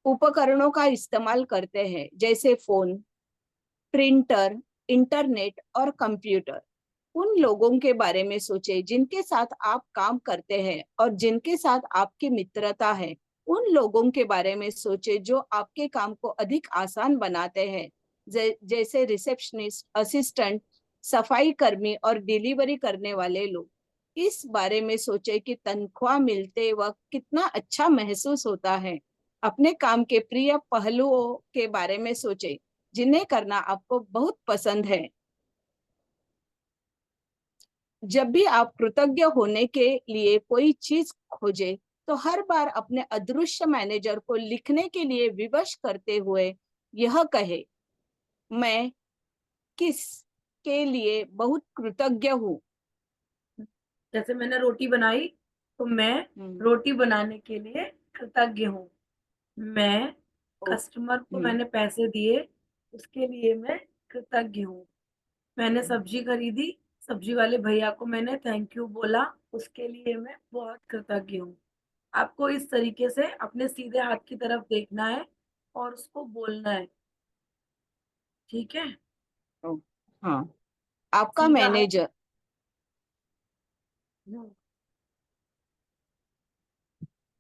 उपकरणों का इस्तेमाल करते हैं, जैसे फोन, प्रिंटर, इंटरनेट और कंप्यूटर। उन लोगों के बारे में सोचें जिनके साथ आप काम करते हैं और जिनके साथ आपकी मित्रता है। उन लोगों के बारे में सोचें जो आपके काम को अधिक आसान बनाते हैं, जैसे रिसेप्शनिस्ट, असिस्टेंट, सफाई कर्मी और डिलीवरी करने वाले लोग। इस बारे में सोचें कि तनख्वाह मिलते वक्त कितना अच्छा महसूस होता है। अपने काम के प्रिय पहलुओं के बारे में सोचें जिन्हें करना आपको बहुत पसंद है। जब भी आप कृतज्ञ होने के लिए कोई चीज खोजे, तो हर बार अपने अदृश्य मैनेजर को लिखने के लिए विवश करते हुए यह कहे, मैं किस के लिए बहुत कृतज्ञ हूँ। जैसे मैंने रोटी बनाई, तो मैं हम्म। रोटी बनाने के लिए कृतज्ञ हूँ। मैं ओ, कस्टमर को हम्म। मैंने पैसे दिए, उसके लिए मैं कृतज्ञ हूँ। मैंने सब्जी खरीदी, सब्जी वाले भैया को मैंने थैंक यू बोला, उसके लिए मैं बहुत कृतज्ञ हूँ। आपको इस तरीके से अपने सीधे हाथ की तरफ देखना है और उसको बोलना है। ठीक है। ओ, हाँ। आपका सीधा है। मैनेजर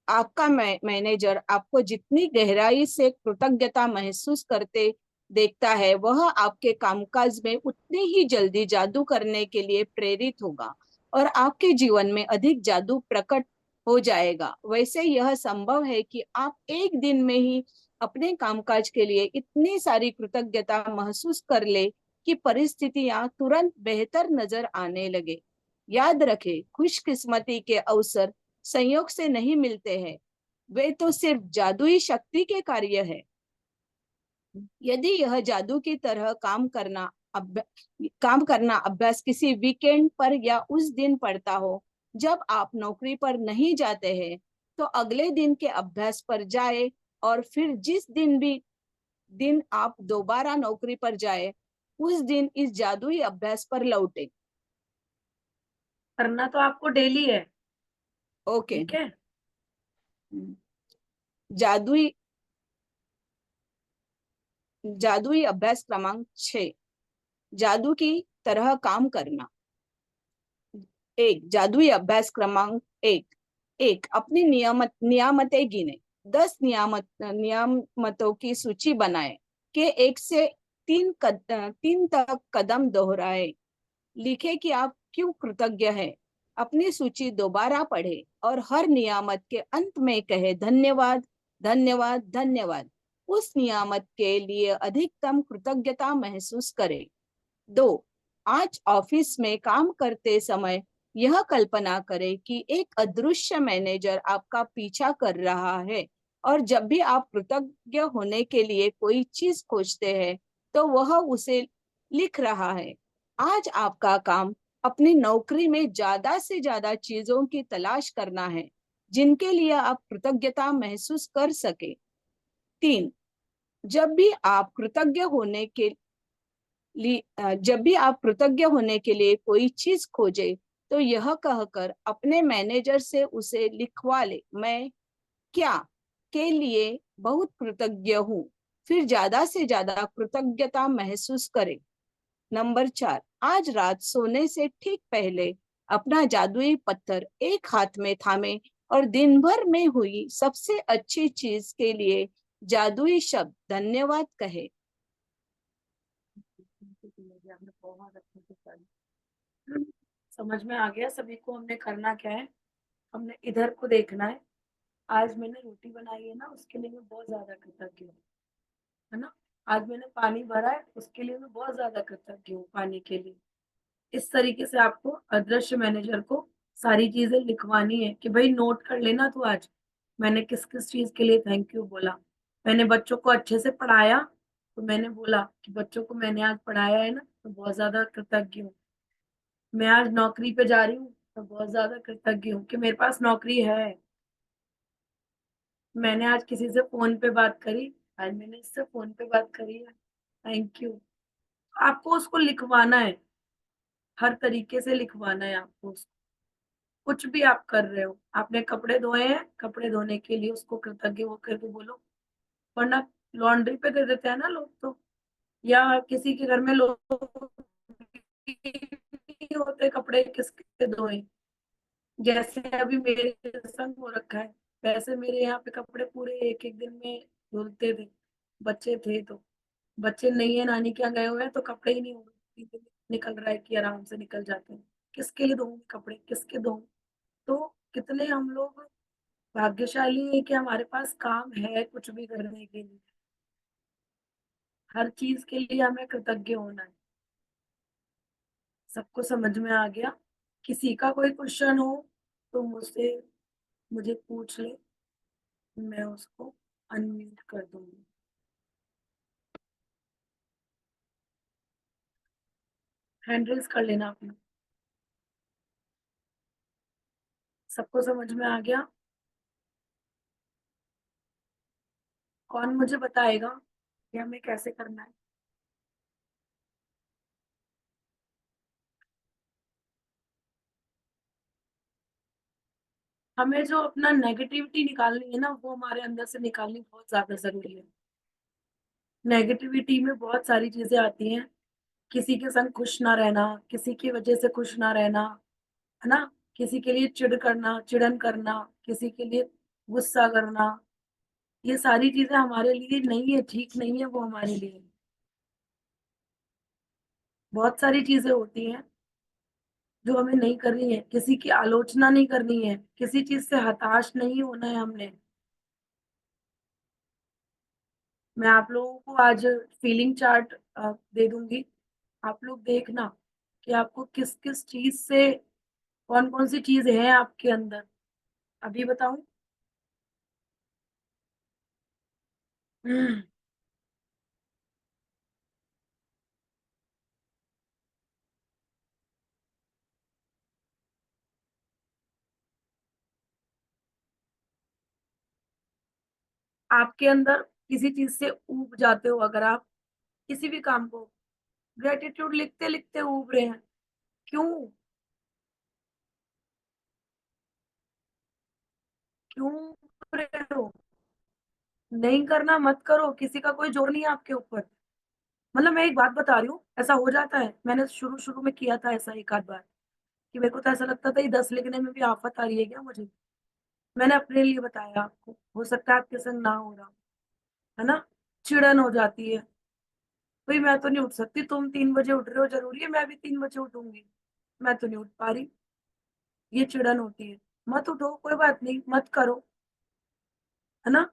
आपका मैनेजर आपको जितनी गहराई से कृतज्ञता महसूस करते देखता है, वह आपके कामकाज में उतनी ही जल्दी जादू करने के लिए प्रेरित होगा और आपके जीवन में अधिक जादू प्रकट हो जाएगा। वैसे यह संभव है कि आप एक दिन में ही अपने कामकाज के लिए इतनी सारी कृतज्ञता महसूस कर ले कि परिस्थितियां तुरंत बेहतर नजर आने लगे। याद रखें, खुशकिस्मती के अवसर संयोग से नहीं मिलते हैं, वे तो सिर्फ जादुई शक्ति के कार्य है। यदि यह जादू की तरह काम करना अभ्यास किसी वीकेंड पर या उस दिन पड़ता हो जब आप नौकरी पर नहीं जाते हैं, तो अगले दिन के अभ्यास पर जाए और फिर जिस दिन आप दोबारा नौकरी पर जाए, उस दिन इस जादुई अभ्यास पर लौटे। करना तो आपको डेली है। ओके। ठीक है। जादुई जादुई अभ्यास क्रमांक 6, जादू की तरह काम करना। जादुई अभ्यास क्रमांक एक, अपनी नियामतें गिने। 10 नियामतों की सूची बनाए के 1 से 3 तक कदम दोहराए। लिखे कि आप क्यों कृतज्ञ हैं। अपनी सूची दोबारा पढ़े और हर नियामत के अंत में कहे धन्यवाद, धन्यवाद, धन्यवाद। उस नियामत के लिए अधिकतम कृतज्ञता महसूस करें। 2, आज ऑफिस में काम करते समय यह कल्पना करें कि एक अदृश्य मैनेजर आपका पीछा कर रहा है और जब भी आप कृतज्ञ होने के लिए कोई चीज खोजते हैं, तो वह उसे लिख रहा है। आज आपका काम अपनी नौकरी में ज्यादा से ज्यादा चीजों की तलाश करना है जिनके लिए आप कृतज्ञता महसूस कर सके। 3, जब भी आप कृतज्ञ होने के लिए कोई चीज खोजे, तो यह कहकर अपने मैनेजर से उसे लिखवा ले, मैं क्या के लिए बहुत कृतज्ञ हूँ। फिर ज्यादा से ज्यादा कृतज्ञता महसूस करें। नंबर 4, आज रात सोने से ठीक पहले अपना जादुई पत्थर एक हाथ में थामे और दिन भर में हुई सबसे अच्छी चीज के लिए जादुई शब्द धन्यवाद कहे। आपने बहुत अच्छे से कर। समझ में आ गया सभी को हमने करना क्या है। हमने इधर को देखना है। आज मैंने रोटी बनाई है ना, उसके लिए मैं बहुत ज्यादा कृतज्ञ हूँ, है ना। आज मैंने पानी भरा है, उसके लिए मैं बहुत ज्यादा कृतज्ञ हूँ पानी के लिए। इस तरीके से आपको अदृश्य मैनेजर को सारी चीजें लिखवानी है कि भाई नोट कर लेना तू आज मैंने किस किस चीज के लिए थैंक यू बोला। मैंने बच्चों को अच्छे से पढ़ाया, तो मैंने बोला कि बच्चों को मैंने आज पढ़ाया है ना, तो बहुत ज्यादा कृतज्ञ हूँ। मैं आज नौकरी पे जा रही हूँ, तो बहुत ज्यादा कृतज्ञ हूँ कि मेरे पास नौकरी है। मैंने आज किसी से फोन पे बात करी, आज मैंने इससे फोन पे बात करी है, थैंक यू। आपको उसको लिखवाना है, हर तरीके से लिखवाना है आपको उसको। कुछ भी आप कर रहे हो, आपने कपड़े धोए हैं, कपड़े धोने के लिए उसको कृतज्ञ वो करके बोलो। वरना लॉन्ड्री पे दे देते हैं ना लोग तो, या किसी के घर में लोग नहीं होते कपड़े किसके धोए। जैसे अभी मेरे संग हो रखा है, वैसे मेरे यहाँ पे कपड़े पूरे एक एक दिन में धुलते थे। बच्चे थे तो, बच्चे नहीं है, नानी के यहाँ गए हुए हैं तो कपड़े ही नहीं हो रहे, निकल रहा है कि आराम से निकल जाते हैं। किसके लिए धोऊंगी कपड़े, किसके धोऊं। तो कितने हम लोग भाग्यशाली है कि हमारे पास काम है कुछ भी करने के लिए। हर चीज के लिए हमें कृतज्ञ होना है। सबको समझ में आ गया। किसी का कोई क्वेश्चन हो तो मुझे पूछ ले, मैं उसको अनम्यूट कर दूंगी। हैंड रेज कर लेना अपना। सबको समझ में आ गया। कौन मुझे बताएगा कि हमें कैसे करना है। हमें जो अपना नेगेटिविटी निकालनी है ना, वो हमारे अंदर से निकालनी बहुत ज्यादा जरूरी है। नेगेटिविटी में बहुत सारी चीजें आती हैं किसी के संग खुश ना रहना, किसी की वजह से खुश ना रहना, है ना, किसी के लिए चिड़न करना, किसी के लिए गुस्सा करना, ये सारी चीजें हमारे लिए नहीं है, ठीक नहीं है वो हमारे लिए। बहुत सारी चीजें होती हैं जो हमें नहीं करनी है, किसी की आलोचना नहीं करनी है, किसी चीज से हताश नहीं होना है हमने। मैं आप लोगों को आज फीलिंग चार्ट दे दूंगी, आप लोग देखना कि आपको किस किस चीज से, कौन कौन सी चीज है आपके अंदर। अभी बताऊं? आपके अंदर किसी चीज से ऊब जाते हो, अगर आप किसी भी काम को ग्रेटिट्यूड लिखते लिखते ऊब रहे हैं, क्यों? क्यों ऊब रहे हो? नहीं करना मत करो, किसी का कोई जोर नहीं है आपके ऊपर। मतलब मैं एक बात बता रही हूँ, ऐसा हो जाता है, मैंने शुरू शुरू में किया था ऐसा एक आध बार, कि मेरे को तो ऐसा लगता था ये 10 लिखने में भी आफत आ रही है क्या मुझे। मैंने अपने लिए बताया आपको, हो सकता है आपके संग ना हो रहा, है ना। चिड़न हो जाती है, भाई मैं तो नहीं उठ सकती, तुम 3 बजे उठ रहे हो, जरूरी है मैं भी 3 बजे उठूंगी? मैं तो नहीं उठ पा रही, ये चिड़न होती है। मत उठो, कोई बात नहीं, मत करो, है ना।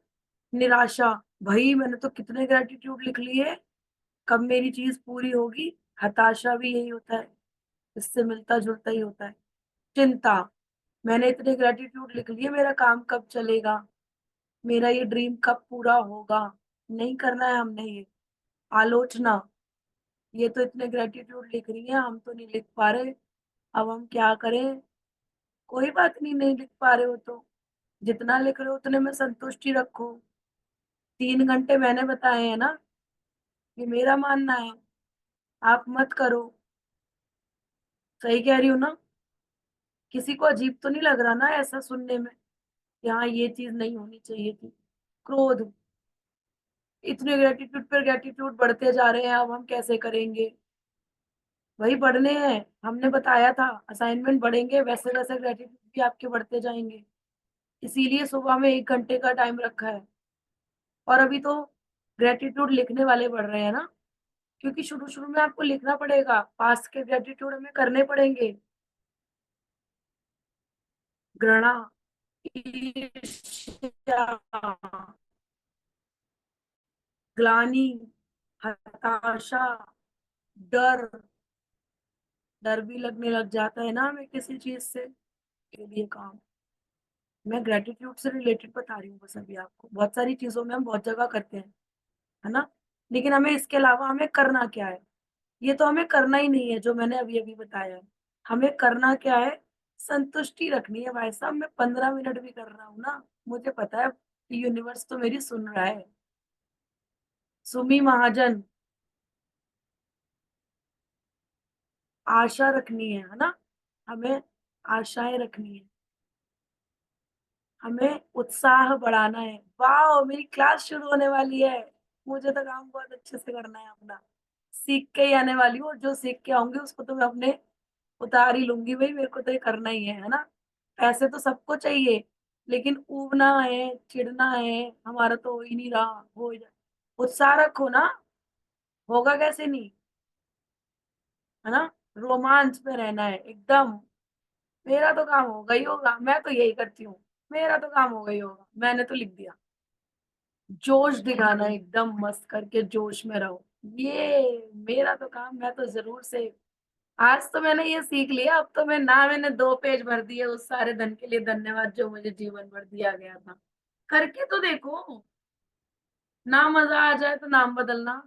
निराशा, भाई मैंने तो कितने ग्रेटिट्यूड लिख लिए, कब मेरी चीज पूरी होगी। हताशा भी यही होता है, इससे मिलता जुलता ही होता है। चिंता, मैंने इतने ग्रेटिट्यूड लिख लिए, मेरा काम कब चलेगा, मेरा ये ड्रीम कब पूरा होगा, नहीं करना है हमने ये। आलोचना, ये तो इतने ग्रेटिट्यूड लिख रही है, हम तो नहीं लिख पा रहे, अब हम क्या करें। कोई बात नहीं, नहीं लिख पा रहे हो तो जितना लिख रहे हो उतने में संतुष्टि रखो। 3 घंटे मैंने बताए हैं ना, ये मेरा मानना है, आप मत करो। सही कह रही हूँ ना? किसी को अजीब तो नहीं लग रहा ना ऐसा सुनने में कि हाँ ये चीज नहीं होनी चाहिए थी। क्रोध, इतने ग्रेटिट्यूड पर ग्रेटिट्यूड बढ़ते जा रहे हैं, अब हम कैसे करेंगे? वही बढ़ने हैं, हमने बताया था असाइनमेंट बढ़ेंगे वैसे वैसे ग्रेटिट्यूड भी आपके बढ़ते जाएंगे। इसीलिए सुबह में 1 घंटे का टाइम रखा है। और अभी तो ग्रेटिट्यूड लिखने वाले बढ़ रहे हैं ना, क्योंकि शुरू शुरू में आपको लिखना पड़ेगा, पास्ट के ग्रेटिट्यूड हमें करने पड़ेंगे। घृणा, ईर्ष्या, ग्लानि, हताशा, डर, डर भी लगने लग जाता है ना हमें किसी चीज से, के लिए काम। मैं ग्रेटिट्यूड से रिलेटेड बता रही हूँ बस अभी आपको, बहुत सारी चीजों में हम बहुत जगह करते हैं, है ना। लेकिन हमें इसके अलावा हमें करना क्या है, ये तो हमें करना ही नहीं है जो मैंने अभी अभी बताया है। हमें करना क्या है? संतुष्टि रखनी है भाई साहब। मैं 15 मिनट भी कर रहा हूँ ना, मुझे पता है कि यूनिवर्स तो मेरी सुन रहा है। सुमी महाजन, आशा रखनी है ना, हमें आशाएं रखनी है, हमें उत्साह बढ़ाना है। वाह, मेरी क्लास शुरू होने वाली है, मुझे तो काम बहुत अच्छे से करना है अपना, सीख के ही आने वाली हूँ, और जो सीख के आऊंगी उसको तो मैं अपने उतार ही लूंगी, भाई मेरे को तो ये करना ही है ना। पैसे तो सबको चाहिए, लेकिन ऊबना है, चिढ़ना है, हमारा तो हो ही नहीं रहा, हो जाए। उत्साह रखो ना, होगा कैसे नहीं, है ना। रोमांच में रहना है एकदम, मेरा तो काम होगा ही होगा, मैं तो यही करती हूँ, मेरा तो काम होगा ही होगा, मैंने तो लिख दिया। जोश दिखाना, एकदम मस्त करके जोश में रहो, ये मेरा तो काम, मैं तो जरूर से। आज तो मैंने ये सीख लिया, अब तो मैंने 2 पेज भर दिए उस सारे धन के लिए धन्यवाद जो मुझे जीवन भर दिया गया था। करके तो देखो, ना मजा आ जाए तो नाम बदलना।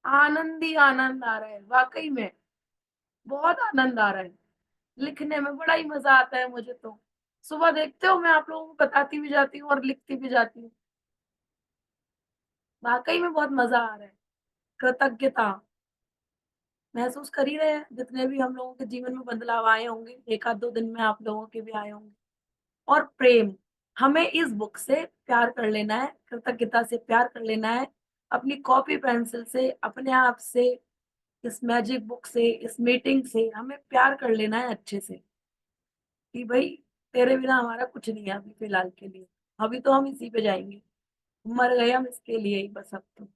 आनंद ही आनंद आ रहा है वाकई में, बहुत आनंद आ रहा है, लिखने में बड़ा ही मजा आता है मुझे तो। सुबह देखते हो, मैं आप लोगों को बताती भी जाती हूँ और लिखती भी जाती हूँ, वाकई में बहुत मजा आ रहा है। कृतज्ञता, महसूस कर ही रहे हैं, जितने भी हम लोगों के जीवन में बदलाव आए होंगे, एक आध 2 दिन में आप लोगों के भी आए होंगे। और प्रेम, हमें इस बुक से प्यार कर लेना है, कृतज्ञता से प्यार कर लेना है, अपनी कॉपी पेंसिल से, अपने आप से, इस मैजिक बुक से, इस मीटिंग से हमें प्यार कर लेना है अच्छे से कि भाई तेरे बिना हमारा कुछ नहीं है अभी फिलहाल के लिए, अभी तो हम इसी पे जाएंगे, मर गए हम इसके लिए ही बस अब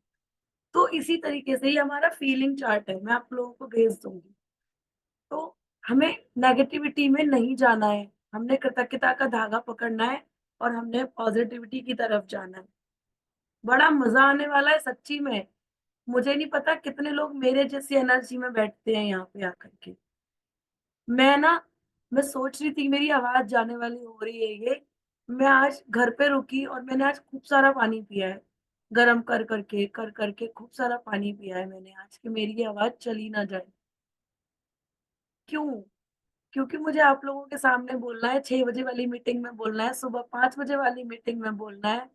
तो इसी तरीके से ही हमारा फीलिंग चार्ट है, मैं आप लोगों को भेज दूंगी। तो हमें नेगेटिविटी में नहीं जाना है, हमने कृतज्ञता का धागा पकड़ना है और हमने पॉजिटिविटी की तरफ जाना है। बड़ा मजा आने वाला है सच्ची में। मुझे नहीं पता कितने लोग मेरे जैसी एनर्जी में बैठते हैं यहाँ पे आकर के। मैं ना मैं सोच रही थी मेरी आवाज जाने वाली हो रही है ये। मैं आज घर पे रुकी और मैंने आज खूब सारा पानी पिया है, गरम कर करके खूब सारा पानी पिया है मैंने आज, कि मेरी ये आवाज चली ना जाए। क्यों? क्योंकि मुझे आप लोगों के सामने बोलना है, 6 बजे वाली मीटिंग में बोलना है, सुबह 5 बजे वाली मीटिंग में बोलना है,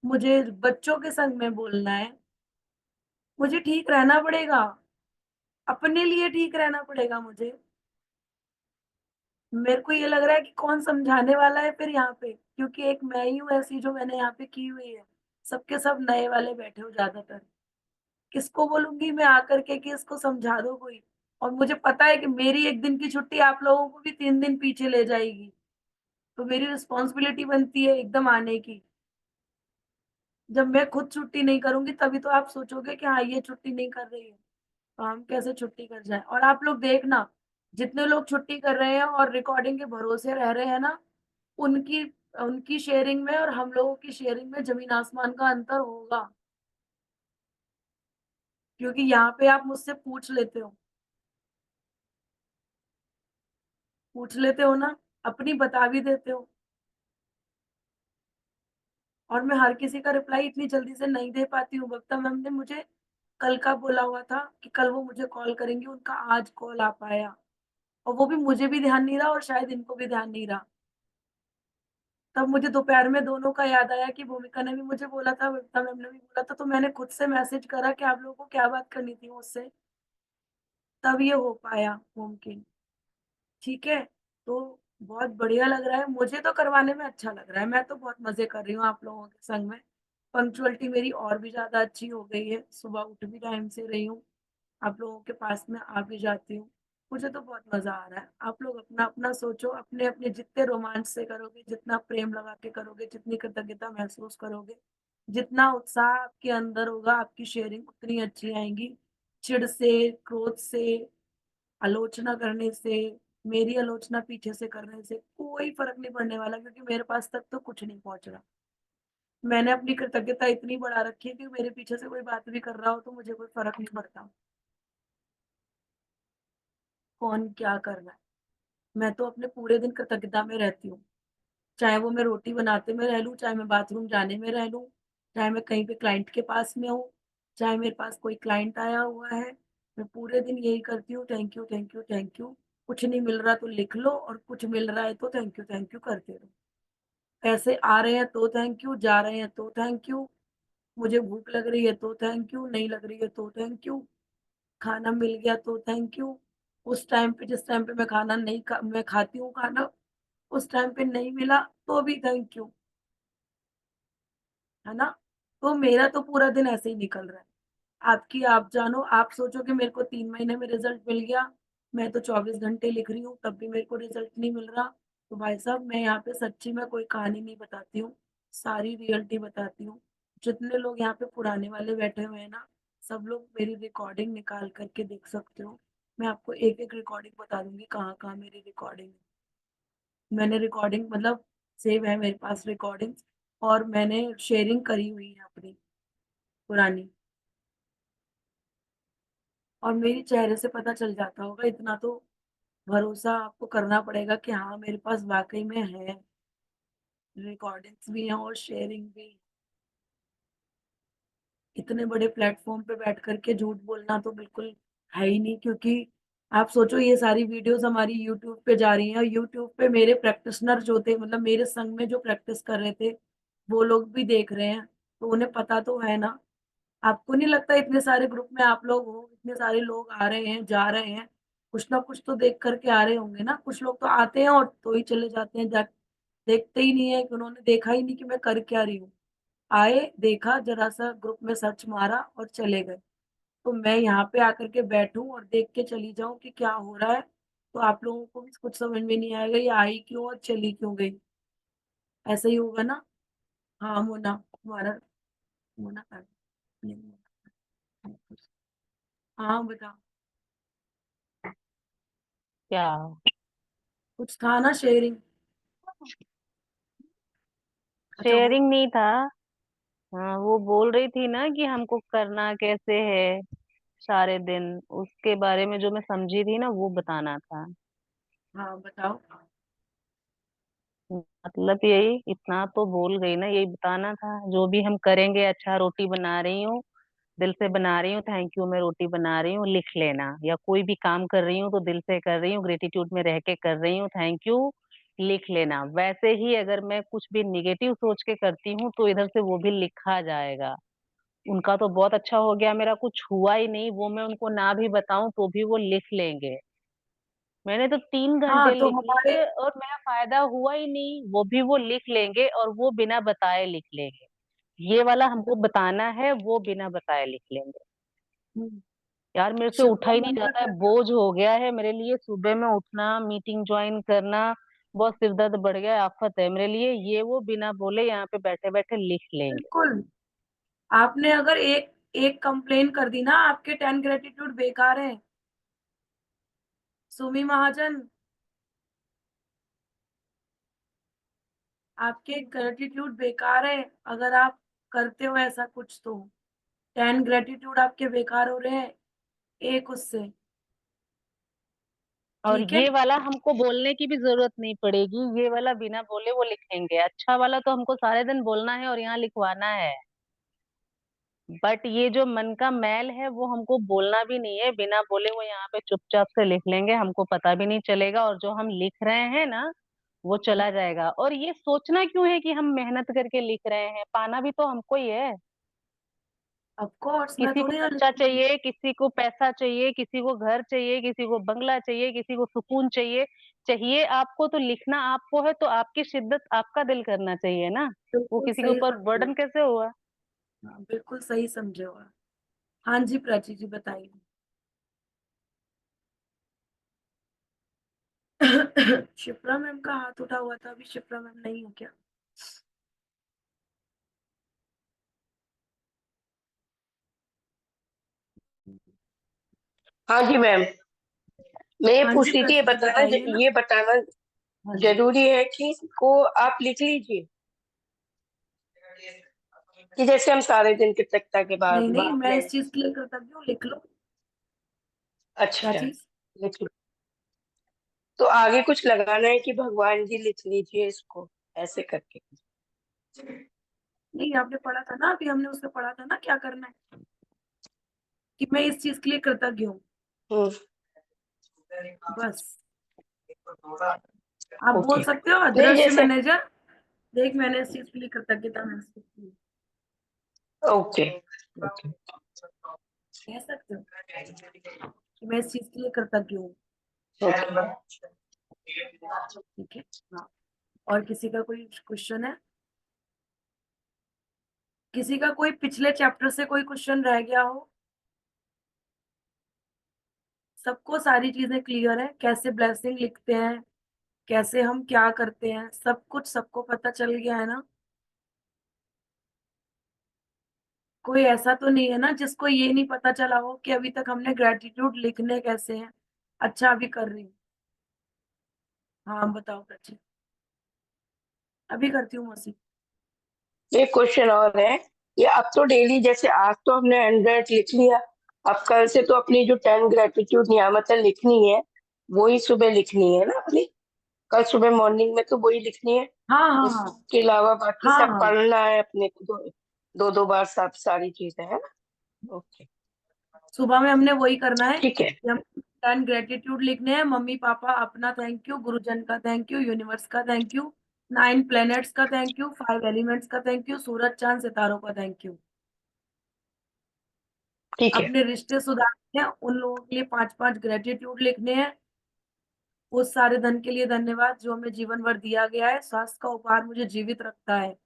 मुझे बच्चों के संग में बोलना है। मुझे ठीक रहना पड़ेगा, अपने लिए ठीक रहना पड़ेगा मुझे। मेरे को ये लग रहा है कि कौन समझाने वाला है फिर यहाँ पे, क्योंकि एक मैं ही हूँ ऐसी जो मैंने यहाँ पे की हुई है। सबके सब नए वाले बैठे हो ज्यादातर। किसको बोलूंगी मैं आकर के कि इसको समझा दो कोई। और मुझे पता है कि मेरी एक दिन की छुट्टी आप लोगों को भी 3 दिन पीछे ले जाएगी, तो मेरी रिस्पॉन्सिबिलिटी बनती है एकदम आने की। जब मैं खुद छुट्टी नहीं करूंगी तभी तो आप सोचोगे कि हाँ ये छुट्टी नहीं कर रही है, तो हम कैसे छुट्टी कर जाए। और आप लोग देखना, जितने लोग छुट्टी कर रहे हैं और रिकॉर्डिंग के भरोसे रह रहे हैं ना, उनकी उनकी शेयरिंग में और हम लोगों की शेयरिंग में जमीन आसमान का अंतर होगा। क्योंकि यहाँ पे आप मुझसे पूछ लेते हो ना, अपनी बता भी देते हो। और मैं हर किसी का रिप्लाई इतनी जल्दी से नहीं दे पाती हूँ। बबीता मैम ने मुझे कल का बोला हुआ था कि कल वो मुझे कॉल करेंगी, उनका आज कॉल आ पाया, और वो भी मुझे भी ध्यान नहीं रहा और शायद इनको भी ध्यान नहीं रहा। तब मुझे दोपहर में दोनों का याद आया कि भूमिका ने भी मुझे बोला था, बबीता मैम ने भी बोला था, तो मैंने खुद से मैसेज करा कि आप लोगों को क्या बात करनी थी मुझसे। तब ये हो पाया मुमकिन। ठीक है। तो बहुत बढ़िया लग रहा है, मुझे तो करवाने में अच्छा लग रहा है, मैं तो बहुत मजे कर रही हूँ आप लोगों के संग में। पंक्चुअलिटी मेरी और भी ज्यादा अच्छी हो गई है, सुबह उठ भी टाइम से रही हूँ, आप लोगों के पास में आ भी जाती हूँ। मुझे तो बहुत मजा आ रहा है। आप लोग अपना अपना सोचो, अपने अपने जितने रोमांच से करोगे, जितना प्रेम लगा के करोगे, जितनी कृतज्ञता महसूस करोगे, जितना उत्साह आपके अंदर होगा, आपकी शेयरिंग उतनी अच्छी आएंगी। चिढ़ से, क्रोध से, आलोचना करने से, मेरी आलोचना पीछे से करने से कोई फर्क नहीं पड़ने वाला, क्योंकि मेरे पास तक तो कुछ नहीं पहुंच रहा। मैंने अपनी कृतज्ञता इतनी बढ़ा रखी है कि मेरे पीछे से कोई बात भी कर रहा हो तो मुझे कोई फर्क नहीं पड़ता कौन क्या कर रहा है। मैं तो अपने पूरे दिन कृतज्ञता में रहती हूँ, चाहे वो मैं रोटी बनाते में रह लूँ, चाहे मैं बाथरूम जाने में रह लूँ, चाहे मैं कहीं पे क्लाइंट के पास में हूँ, चाहे मेरे पास कोई क्लाइंट आया हुआ है। मैं पूरे दिन यही करती हूँ, thank you thank you thank you. कुछ नहीं मिल रहा तो लिख लो, और कुछ मिल रहा है तो थैंक यू करते रहो। पैसे आ रहे हैं तो थैंक यू, जा रहे हैं तो थैंक यू, मुझे भूख लग रही है तो थैंक यू, नहीं लग रही है तो थैंक यू, खाना मिल गया तो थैंक यू, उस टाइम पे जिस टाइम पे मैं खाती हूँ खाना, उस टाइम पे नहीं मिला तो भी थैंक यू। है ना? तो मेरा तो पूरा दिन ऐसे ही निकल रहा है। आपकी आप जानो, आप सोचो कि मेरे को 3 महीने में रिजल्ट मिल गया, मैं तो 24 घंटे लिख रही हूँ तब भी मेरे को रिजल्ट नहीं मिल रहा। तो भाई साहब मैं यहाँ पे सच्ची में कोई कहानी नहीं बताती हूँ, सारी रियलिटी बताती हूँ। जितने लोग यहाँ पे पुराने वाले बैठे हुए हैं ना, सब लोग मेरी रिकॉर्डिंग निकाल करके देख सकते हो। मैं आपको एक एक रिकॉर्डिंग बता दूंगी कहाँ कहाँ मेरी रिकॉर्डिंग है। मैंने रिकॉर्डिंग मतलब सेव है मेरे पास रिकॉर्डिंग, और मैंने शेयरिंग करी हुई है अपनी पुरानी। और मेरी चेहरे से पता चल जाता होगा, इतना तो भरोसा आपको करना पड़ेगा कि हाँ मेरे पास वाकई में है, रिकॉर्डिंग्स भी हैं और शेयरिंग भी। इतने बड़े प्लेटफॉर्म पे बैठ करके झूठ बोलना तो बिल्कुल है ही नहीं, क्योंकि आप सोचो ये सारी वीडियोस हमारी यूट्यूब पे जा रही हैं, और यूट्यूब पे मेरे प्रैक्टिशनर जो थे, मतलब मेरे संग में जो प्रैक्टिस कर रहे थे, वो लोग भी देख रहे हैं, तो उन्हें पता तो है ना। आपको नहीं लगता इतने सारे ग्रुप में आप लोग हो, इतने सारे लोग आ रहे हैं जा रहे हैं, कुछ ना कुछ तो देख करके आ रहे होंगे ना। कुछ लोग तो आते हैं और तो ही चले जाते हैं, देखते ही नहीं है कि उन्होंने देखा ही नहीं कि मैं कर क्या रही हूँ। आए, देखा, जरा सा ग्रुप में सर्च मारा और चले गए। तो मैं यहाँ पे आकर के बैठूं और देख के चली जाऊं कि क्या हो रहा है, तो आप लोगों को भी कुछ समझ में नहीं आएगा ये आई क्यों और चली क्यों गई। ऐसा ही होगा ना। हाँ मोना, तुम्हारा मोना का नहीं, हाँ बता। क्या? कुछ था ना शेयरिंग। अच्छा वो। शेयरिंग नहीं था। हाँ, वो बोल रही थी ना कि हमको करना कैसे है सारे दिन, उसके बारे में जो मैं समझी थी ना वो बताना था। हाँ बताओ। मतलब यही इतना तो बोल गई ना, यही बताना था जो भी हम करेंगे। अच्छा, रोटी बना रही हूँ, दिल से बना रही हूँ, थैंक यू, मैं रोटी बना रही हूँ, लिख लेना। या कोई भी काम कर रही हूँ तो दिल से कर रही हूँ, ग्रेटिट्यूड में रह के कर रही हूँ, थैंक यू, लिख लेना। वैसे ही अगर मैं कुछ भी निगेटिव सोच के करती हूँ तो इधर से वो भी लिखा जाएगा। उनका तो बहुत अच्छा हो गया, मेरा कुछ हुआ ही नहीं, वो मैं उनको ना भी बताऊं तो भी वो लिख लेंगे। मैंने तो 3 घंटे हाँ तो लिख हमारे, लिए और मेरा फायदा हुआ ही नहीं, वो भी वो लिख लेंगे और वो बिना बताए लिख लेंगे। ये वाला हमको बताना है, वो बिना बताए लिख लेंगे। यार मेरे से उठा शिप्रा ही नहीं मैम का जाता है, क्या था? बोझ हो गया है मेरे लिए सुबह में उठना, मीटिंग ज्वाइन करना। बहुत सिर दर्द बढ़ गया है, आफत है मेरे लिए। ये वो बिना बोले यहाँ पे बैठे बैठे लिख लेंगे। बिल्कुल। आपने अगर एक एक कंप्लेन कर दी ना, आपके 10 ग्रेटिट्यूड बेकार है। सुमी महाजन, आपके ग्रेटिट्यूड बेकार है। अगर आप करते हो ऐसा कुछ तो 10 ग्रेटिट्यूड आपके बेकार हो रहे हैं एक उससे। और ठीक है। ये वाला हमको बोलने की भी जरूरत नहीं पड़ेगी, ये वाला बिना बोले वो लिखेंगे। अच्छा वाला तो हमको सारे दिन बोलना है और यहाँ लिखवाना है। बट ये जो मन का मैल है वो हमको बोलना भी नहीं है, बिना बोले वो यहाँ पे चुपचाप से लिख लेंगे, हमको पता भी नहीं चलेगा। और जो हम लिख रहे हैं ना वो चला जाएगा। और ये सोचना क्यों है कि हम मेहनत करके लिख रहे हैं, पाना भी तो हमको ही है। ऑफ कोर्स मैं किसी को थोड़ी ना बच्चा लिखूंगी। चाहिए, किसी को पैसा चाहिए, किसी को घर चाहिए, किसी को बंगला चाहिए, किसी को सुकून चाहिए। चाहिए आपको तो लिखना आपको है, तो आपकी शिद्दत आपका दिल करना चाहिए ना। वो बिल्कुल किसी के सही ऊपर समझे हो। बर्डन कैसे हुआ? हाँ, बिल्कुल सही समझे हो आप। हाँ जी प्राची जी बताइए। शिप्रा मैम का हाथ उठा हुआ था, अभी शिप्रा मैम नहीं है क्या? हाँ जी मैम, मैं ये हाँ जी पूछ रही थी, प्राची जी बताइए ना। ये बताना हाँ जी। जरूरी है कि इसको आप लिख लीजिए कि जैसे हम सारे दिन कृतज्ञता के बाद नहीं नहीं, बाद मैं में। इस चीज के लिए कृतज्ञ हूँ, लिख लो। क्या अच्छा, चीज? लिख लो। तो आगे कुछ लगाना है कि भगवान जी लिख लीजिए इसको, ऐसे करके। नहीं, आपने पढ़ा था ना, अभी हमने उसमें पढ़ा था ना क्या करना है, कि मैं इस चीज के लिए कृतज्ञ हूँ। हम्म। बस। आप बोल ओके। सकते हो नहीं अदृश्य जैसे, मैनेजर, देख मैंने इस चीज के लिए कृतज्ञता महसूस की। Okay okay. कह सकते हो कि मैं इस चीज के लिए कृतज्ञ हूँ। ओके। ठीक है। हाँ। और किसी का कोई क्वेश्चन है? किसी का कोई पिछले चैप्टर से कोई क्वेश्चन रह गया हो? सबको सारी चीजें क्लियर है, कैसे ब्लेसिंग लिखते हैं, कैसे हम क्या करते हैं, सब कुछ सबको पता चल गया है ना? कोई ऐसा तो नहीं है ना जिसको ये नहीं पता चला हो कि अभी तक हमने ग्रेटिट्यूड लिखने कैसे हैं। अच्छा अभी कर रही हूँ। हाँ बताओ बच्चे। अभी करती हूँ मौसी। एक क्वेश्चन और है, ये अब तो डेली, जैसे आज तो हमने 100 लिख लिया, अब कल से तो अपनी जो 10 ग्रेटिट्यूड नियामतें लिखनी है, वही सुबह लिखनी है ना अपनी। कल सुबह मॉर्निंग में तो वही लिखनी है। हाँ हाँ हाँ। उसके अलावा बाकी हाँ सब हाँ। पढ़ना है अपने को, दो दो, दो बार सब सारी चीजें है ना। ओके। सुबह में हमने वही करना है ठीक है। कि हम 10 ग्रेटिट्यूड लिखने हैं, मम्मी पापा अपना थैंक यू, गुरुजन का थैंक यू, यूनिवर्स का थैंक यू, 9 प्लैनेट्स का थैंक यू, 5 एलिमेंट्स का थैंक यू, सूरज चांद सितारों का थैंक यू। ठीक है। अपने रिश्ते सुधारने हैं, उन लोगों के लिए 5-5 ग्रेटिट्यूड लिखने हैं। उस सारे धन के लिए धन्यवाद जो हमें जीवन भर दिया गया है, स्वास्थ्य का उपहार मुझे जीवित रखता है।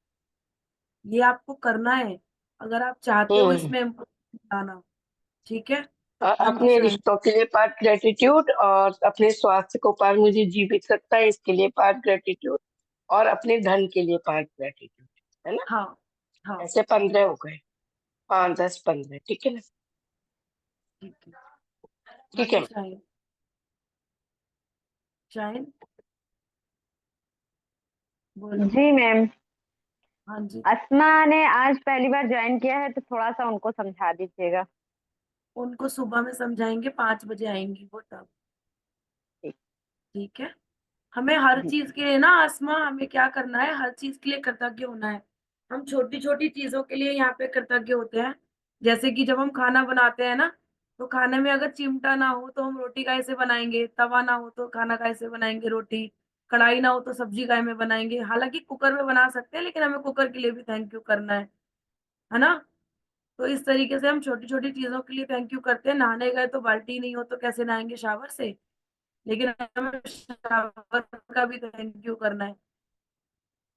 ये आपको करना है अगर आप चाहते हो हम्म। इसमें इम्प्रूवमेंट लाना। ठीक है। हाँ जी अपने शायद। रिश्तों के लिए पार्ट ग्रेटिट्यूड, और अपने स्वास्थ्य को पार मुझे जीवित रखता है इसके लिए पार्ट ग्रेटिट्यूड, और अपने धन के लिए पार्ट ग्रेटिट्यूड, है ना? हाँ हाँ ऐसे 15 हो गए, 5 10 15, ठीक है ना? ठीक है। हाँ ठीक जी है। शायद। शायद बोलो। जी मैम। हाँ जी। अस्मा ने आज पहली बार ज्वाइन किया है तो थोड़ा सा उनको समझा दीजिएगा। उनको सुबह में समझाएंगे, 5 बजे आएंगी वो तब। ठीक। ठीक है। हमें हर जी। चीज के लिए ना आसमा, हमें क्या करना है, हर चीज के लिए कृतज्ञ होना है। हम छोटी छोटी चीजों के लिए यहाँ पे कृतज्ञ होते हैं। जैसे कि जब हम खाना बनाते हैं ना, तो खाने में अगर चिमटा ना हो तो हम रोटी कैसे बनाएंगे, तवा ना हो तो खाना कैसे बनाएंगे रोटी, कढ़ाई ना हो तो सब्जी काय में बनाएंगे। हालांकि कुकर में बना सकते हैं, लेकिन हमें कुकर के लिए भी थैंक यू करना है ना? तो इस तरीके से हम छोटी छोटी चीजों के लिए थैंक यू करते हैं। नहाने गए तो बाल्टी नहीं हो तो कैसे नहाएंगे, शावर से। लेकिन हमें शावर का भी थैंक यू करना है।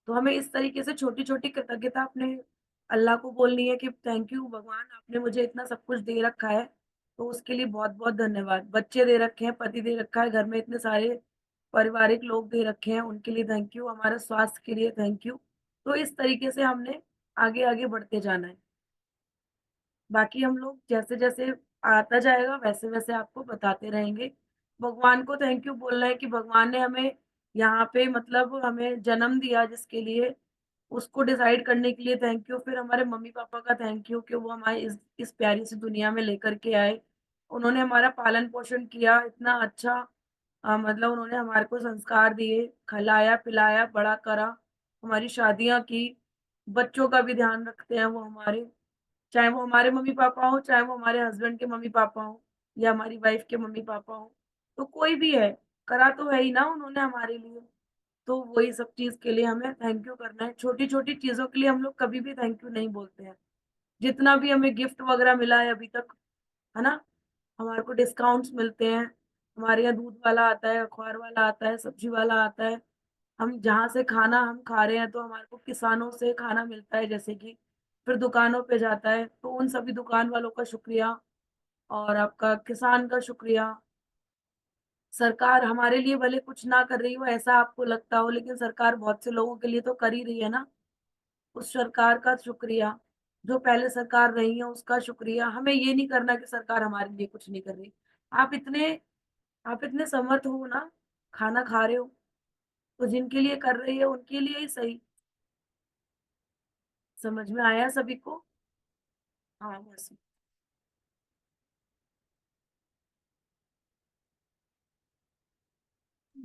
तो हमें इस तरीके से छोटी छोटी कृतज्ञता अपने अल्लाह को बोलनी है कि थैंक यू भगवान, आपने मुझे इतना सब कुछ दे रखा है, तो उसके लिए बहुत बहुत धन्यवाद। बच्चे दे रखे हैं, पति दे रखा है, घर में इतने सारे पारिवारिक लोग दे रखे हैं, उनके लिए थैंक यू, हमारे स्वास्थ्य के लिए थैंक यू। तो इस तरीके से हमने आगे आगे बढ़ते जाना है। बाकी हम लोग जैसे जैसे आता जाएगा वैसे वैसे आपको बताते रहेंगे। भगवान को थैंक यू बोलना है कि भगवान ने हमें यहाँ पे मतलब हमें जन्म दिया जिसके लिए, उसको डिसाइड करने के लिए थैंक यू। फिर हमारे मम्मी पापा का थैंक यू कि वो हमारे इस प्यारी सी दुनिया में लेकर के आए। उन्होंने हमारा पालन पोषण किया इतना अच्छा। मतलब उन्होंने हमारे को संस्कार दिए, खिलाया पिलाया बड़ा करा, हमारी शादियां की, बच्चों का भी ध्यान रखते हैं वो हमारे। चाहे वो हमारे मम्मी पापा हो, चाहे वो हमारे हस्बैंड के मम्मी पापा हो, या हमारी वाइफ के मम्मी पापा हो, तो कोई भी है, करा तो है ही ना उन्होंने हमारे लिए। तो वही सब चीज के लिए हमें थैंक यू करना है। छोटी छोटी चीजों के लिए हम लोग कभी भी थैंक यू नहीं बोलते हैं। जितना भी हमें गिफ्ट वगैरह मिला है अभी तक, है ना, हमारे को डिस्काउंट्स मिलते हैं। हमारे यहाँ दूध वाला आता है, अखबार वाला आता है, सब्जी वाला आता है। हम जहाँ से खाना हम खा रहे हैं तो हमारे को किसानों से खाना मिलता है, जैसे कि फिर दुकानों पे जाता है, तो उन सभी दुकान वालों का शुक्रिया, और आपका किसान का शुक्रिया। सरकार हमारे लिए भले कुछ ना कर रही हो ऐसा आपको लगता हो, लेकिन सरकार बहुत से लोगों के लिए तो कर ही रही है ना। उस सरकार का शुक्रिया, जो पहले सरकार रही है उसका शुक्रिया। हमें ये नहीं करना कि सरकार हमारे लिए कुछ नहीं कर रही। आप इतने आप इतने समर्थ हो ना, खाना खा रहे हो, तो जिनके लिए कर रही है उनके लिए ही सही। समझ में आया सभी को? हाँ बस।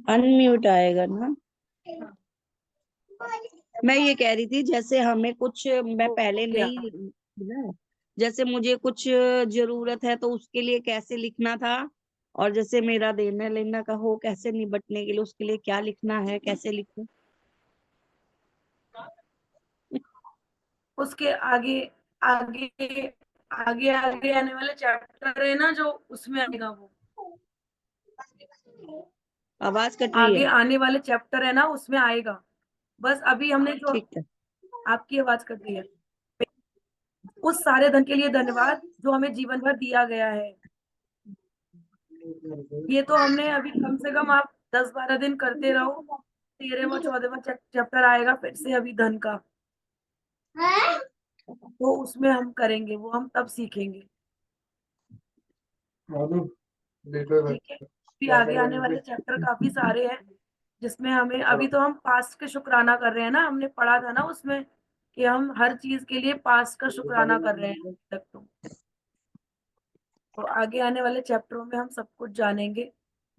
अनम्यूट आएगा ना। हाँ, मैं ये कह रही थी, जैसे हमें कुछ, मैं हो पहले गया। नहीं ना, जैसे मुझे कुछ जरूरत है तो उसके लिए कैसे लिखना था, और जैसे मेरा देना लेना का हो कैसे निपटने के लिए उसके लिए क्या लिखना है, कैसे लिखूं? उसके आगे आगे आगे आगे आने वाले चैप्टर है ना, जो उसमें आएगा वो। आवाज कट रही आगे है। आने वाले चैप्टर है ना उसमें आएगा। बस अभी हमने जो, ठीक है। आपकी आवाज कट रही है। उस सारे धन के लिए धन्यवाद जो हमें जीवन भर दिया गया है। ये तो हमने अभी कम से कम आप 10-12 दिन करते रहो, 13वां 14वां चैप्टर आएगा फिर से अभी धन का, तो उसमें हम करेंगे, वो हम तब सीखेंगे। ठीक है। फिर आगे आने वाले चैप्टर काफी सारे हैं, जिसमें हमें, अभी तो हम पास्ट के शुक्राना कर रहे हैं ना, हमने पढ़ा था ना उसमें कि हम हर चीज के लिए पास्ट का शुक्राना कर रहे हैं अभी तक। तो आगे आने वाले चैप्टरों में हम सब कुछ जानेंगे।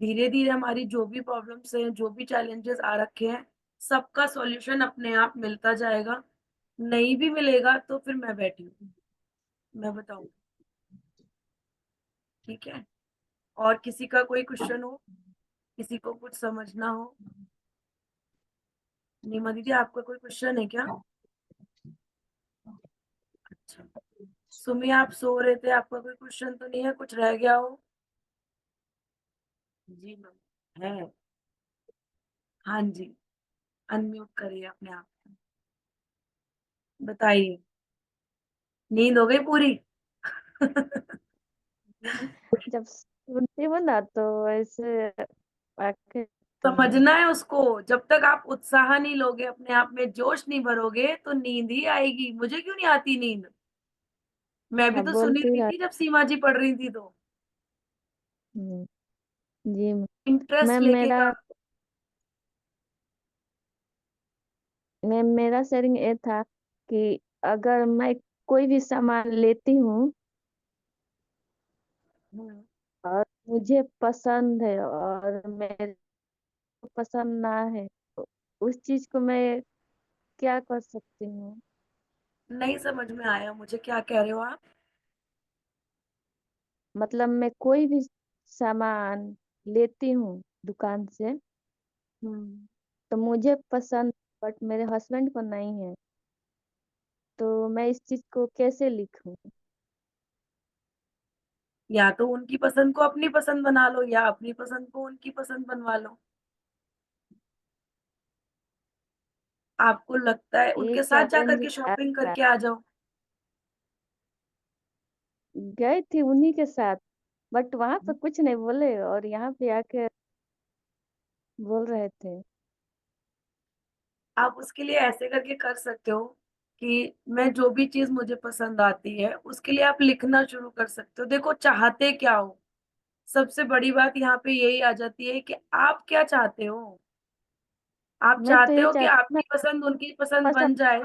धीरे धीरे हमारी जो भी प्रॉब्लम्स हैं, जो भी चैलेंजेस आ रखे हैं, सबका सॉल्यूशन अपने आप मिलता जाएगा। नहीं भी मिलेगा तो फिर मैं बैठी हूँ, मैं बताऊँ। ठीक है। और किसी का कोई क्वेश्चन हो, किसी को कुछ समझना हो? नीमा दीदी आपका कोई क्वेश्चन है क्या? अच्छा। सुमी आप सो रहे थे, आपका कोई क्वेश्चन तो नहीं है, कुछ रह गया हो? जी मैम है। हाँ जी। अनम्यूट करिए अपने आप को। बताइए। नींद हो गई पूरी? जब सुनती हूँ ना तो ऐसे आंखें आती हैं। समझना है उसको। जब तक आप उत्साह नहीं लोगे, अपने आप में जोश नहीं भरोगे, तो नींद ही आएगी। मुझे क्यों नहीं आती नींद? मैं भी आप तो सुनी बोलती रही रह थी जब सीमा जी पढ़ रही थी तो। हम्म, जी मैं इंटरेस्ट लेके मेरा काम। मेरा शेयरिंग ये था कि अगर मैं कोई भी सामान लेती हूँ हम्म, और मुझे पसंद है और मेरे को पसंद ना है, तो उस चीज को मैं क्या कर सकती हूँ? नहीं समझ में आया मुझे, क्या कह रहे हो आप? मतलब मैं कोई भी सामान लेती हूँ दुकान से, हम्म, तो मुझे पसंद बट मेरे हस्बैंड को नहीं है, तो मैं इस चीज को कैसे लिखूं? या तो उनकी पसंद को अपनी पसंद बना लो, या अपनी पसंद को उनकी पसंद बनवा लो। आपको लगता है ये उनके साथ जा चैलेंज करके आ शॉपिंग रहा है। करके आ जाओ। गई थी उन्हीं के साथ, बट वहां पे कुछ नहीं बोले और यहाँ पे आके बोल रहे थे। आप उसके लिए ऐसे करके कर सकते हो कि मैं जो भी चीज मुझे पसंद आती है उसके लिए आप लिखना शुरू कर सकते हो। देखो चाहते क्या हो, सबसे बड़ी बात यहाँ पे यही आ जाती है कि आप क्या चाहते हो। आप मैं तो चाहते यही हो कि चाहती हूँ ना, आपकी पसंद उनकी पसंद पसंद बन जाए,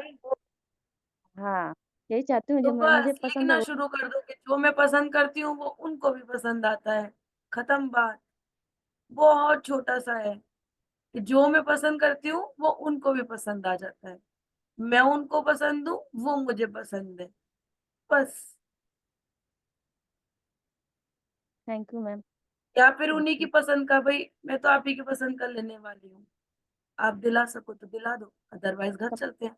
हाँ, यही चाहती हूँ तो जो मुझे बस पसंद है लिखना वो। शुरू कर दो कि जो मैं पसंद करती हूँ वो उनको भी पसंद आता है। खत्म बात। बहुत छोटा सा है कि जो मैं पसंद करती हूँ वो उनको भी पसंद आ जाता है। मैं उनको पसंद हूँ, वो मुझे पसंद है। बस। Thank you ma'am. या फिर उन्हीं की पसंद का, भाई मैं तो आप ही की पसंद का लेने वाली हूँ, आप दिला सको तो दिला दो, अदरवाइज घर चलते हैं।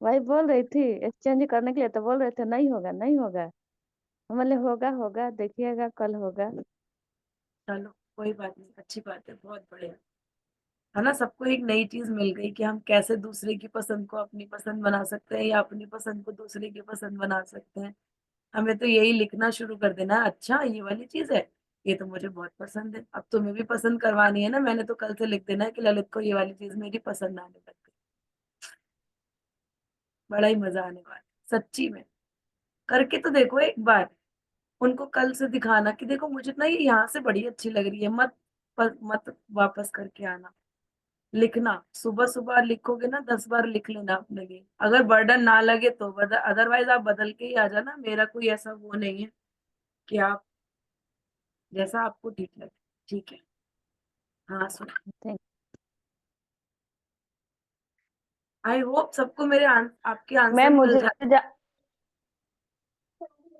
वही बोल रही थी एक्सचेंज करने के लिए, तो बोल रहे थे नहीं होगा नहीं होगा। हम बोले होगा होगा, देखिएगा कल होगा। चलो कोई बात नहीं, अच्छी बात है, बहुत बढ़िया। है ना, सबको एक नई चीज मिल गई कि हम कैसे दूसरे की पसंद को अपनी पसंद बना सकते हैं, या अपनी पसंद को दूसरे की पसंद बना सकते हैं। हमें तो यही लिखना शुरू कर देना है, अच्छा ये वाली चीज है, ये तो मुझे बहुत पसंद है, अब तुम्हें भी पसंद करवानी है ना, मैंने तो कल से लिख देना है कि ललित को ये वाली चीज मेरी पसंद आने लग गई। बड़ा ही मजा आने वाला है सच्ची में। करके तो देखो एक बार, उनको कल से दिखाना कि देखो मुझे ना ये यहाँ से बड़ी अच्छी लग रही है, मत वापस करके आना। लिखना सुबह सुबह लिखोगे ना, 10 बार लिख लेना अपने लिए, अगर बर्डन ना लगे तो अदरवाइज आप बदल के ही आ जाना, मेरा कोई ऐसा वो नहीं है कि आप जैसा आपको ठीक लगे। ठीक है। हाँ सुन। थैंक आई होप सबको मेरे आपके आंसर मैम मिल मुझे जाए। जा,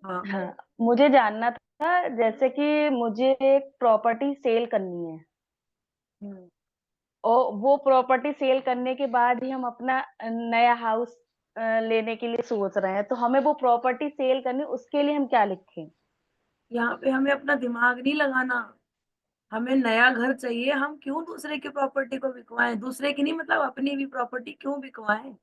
हाँ। हाँ, मुझे जानना था, जैसे कि मुझे एक प्रॉपर्टी सेल करनी है हम्म, और वो प्रॉपर्टी सेल करने के बाद ही हम अपना नया हाउस लेने के लिए सोच रहे हैं, तो हमें वो प्रॉपर्टी सेल करनी, उसके लिए हम क्या लिखें? यहाँ पे हमें अपना दिमाग नहीं लगाना। हमें नया घर चाहिए, हम क्यों दूसरे की प्रॉपर्टी को बिकवाएं? दूसरे की नहीं, मतलब अपनी भी प्रॉपर्टी क्यों बिकवाएं?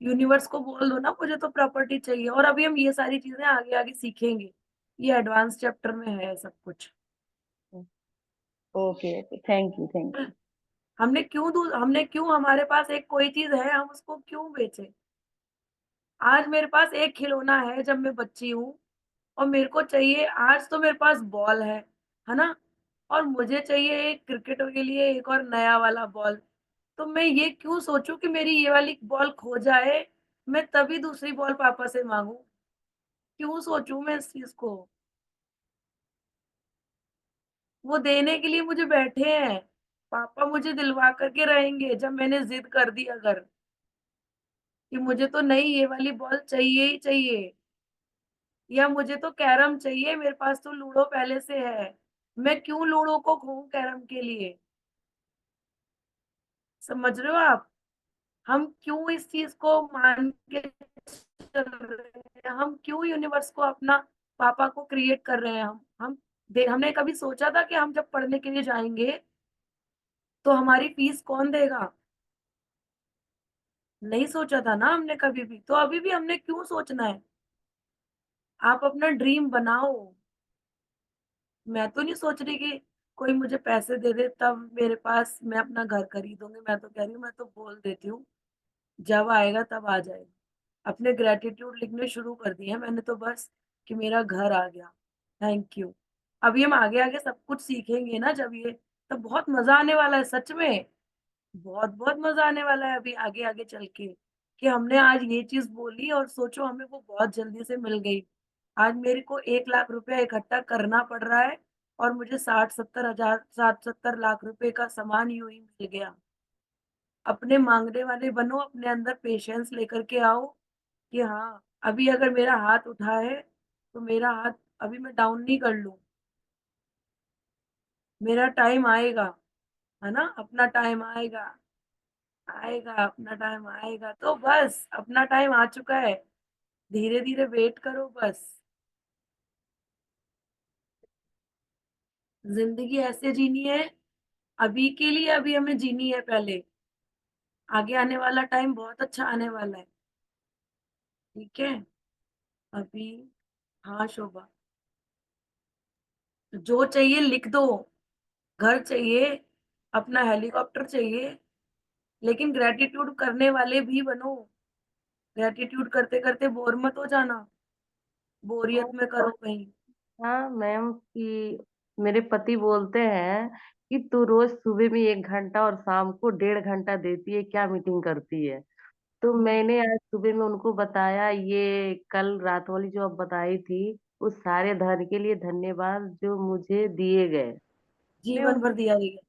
यूनिवर्स को बोल दो ना मुझे तो प्रॉपर्टी चाहिए, और अभी हम ये सारी चीजें आगे आगे सीखेंगे, ये एडवांस चैप्टर में है सब कुछ। Okay okay, thank you thank you. हमने क्यों, हमारे पास एक कोई चीज है हम उसको क्यों बेचे? आज मेरे पास एक खिलौना है जब मैं बच्ची हूँ, और मेरे को चाहिए, आज तो मेरे पास बॉल है ना, और मुझे चाहिए एक क्रिकेट के लिए एक और नया वाला बॉल। तो मैं ये क्यों सोचूं कि मेरी ये वाली बॉल खो जाए, मैं तभी दूसरी बॉल पापा से मांगू? क्यों सोचूं मैं इस चीज को? वो देने के लिए मुझे बैठे हैं, पापा मुझे दिलवा करके रहेंगे जब मैंने जिद कर दी अगर, कि मुझे तो नहीं ये वाली बॉल चाहिए ही चाहिए, या मुझे तो कैरम चाहिए, मेरे पास तो लूडो पहले से है, मैं क्यों लूडो को खोऊं कैरम के लिए? समझ रहे हो आप? हम क्यों इस चीज को मान के चल रहे हैं? हम क्यों यूनिवर्स को अपना पापा को क्रिएट कर रहे हैं? हमने कभी सोचा था कि हम जब पढ़ने के लिए जाएंगे तो हमारी फीस कौन देगा? नहीं सोचा था ना हमने कभी भी, तो अभी भी हमने क्यों सोचना है? आप अपना ड्रीम बनाओ। मैं तो नहीं सोच रही कि कोई मुझे पैसे दे दे तब मेरे पास मैं अपना घर खरीदूंगी। मैं तो कह रही हूँ, मैं तो बोल देती हूँ, जब आएगा तब आ जाएगा। अपने ग्रेटिट्यूड लिखने शुरू कर दिए हैं मैंने तो, बस कि मेरा घर आ गया, थैंक यू। अभी हम आगे आगे सब कुछ सीखेंगे ना जब ये, तब बहुत मजा आने वाला है सच में। बहुत बहुत मजा आने वाला है अभी आगे आगे चल के, कि हमने आज ये चीज बोली और सोचो हमें वो बहुत जल्दी से मिल गई। आज मेरे को 1 लाख रुपया इकट्ठा करना पड़ रहा है और मुझे 60-70 हजार 60-70 लाख रुपए का सामान यूं ही मिल गया। अपने मांगने वाले बनो, अपने अंदर पेशेंस लेकर के आओ कि हाँ, अभी अगर मेरा हाथ उठा है तो मेरा हाथ अभी मैं डाउन नहीं कर लूं। मेरा टाइम आएगा, है ना, अपना टाइम आएगा। आएगा अपना टाइम आएगा, तो बस अपना टाइम आ चुका है। धीरे धीरे वेट करो बस। जिंदगी ऐसे जीनी है, अभी के लिए अभी हमें जीनी है पहले। आगे आने वाला टाइम बहुत अच्छा आने वाला है। ठीक है, अभी। हाँ शोभा, जो चाहिए लिख दो। घर चाहिए, अपना हेलीकॉप्टर चाहिए, लेकिन ग्रेटिट्यूड करने वाले भी बनो। ग्रेटिट्यूड करते करते बोर मत हो जाना, बोरियत में करो कहीं। हाँ मैम, कि मेरे पति बोलते हैं कि तू रोज सुबह में 1 घंटा और शाम को 1.5 घंटा देती है, क्या मीटिंग करती है। तो मैंने आज सुबह में उनको बताया, ये कल रात वाली जो आप बताई थी, उस सारे धन के लिए धन्यवाद जो मुझे दिए गए। मैं जीवन उन भर दिया गया।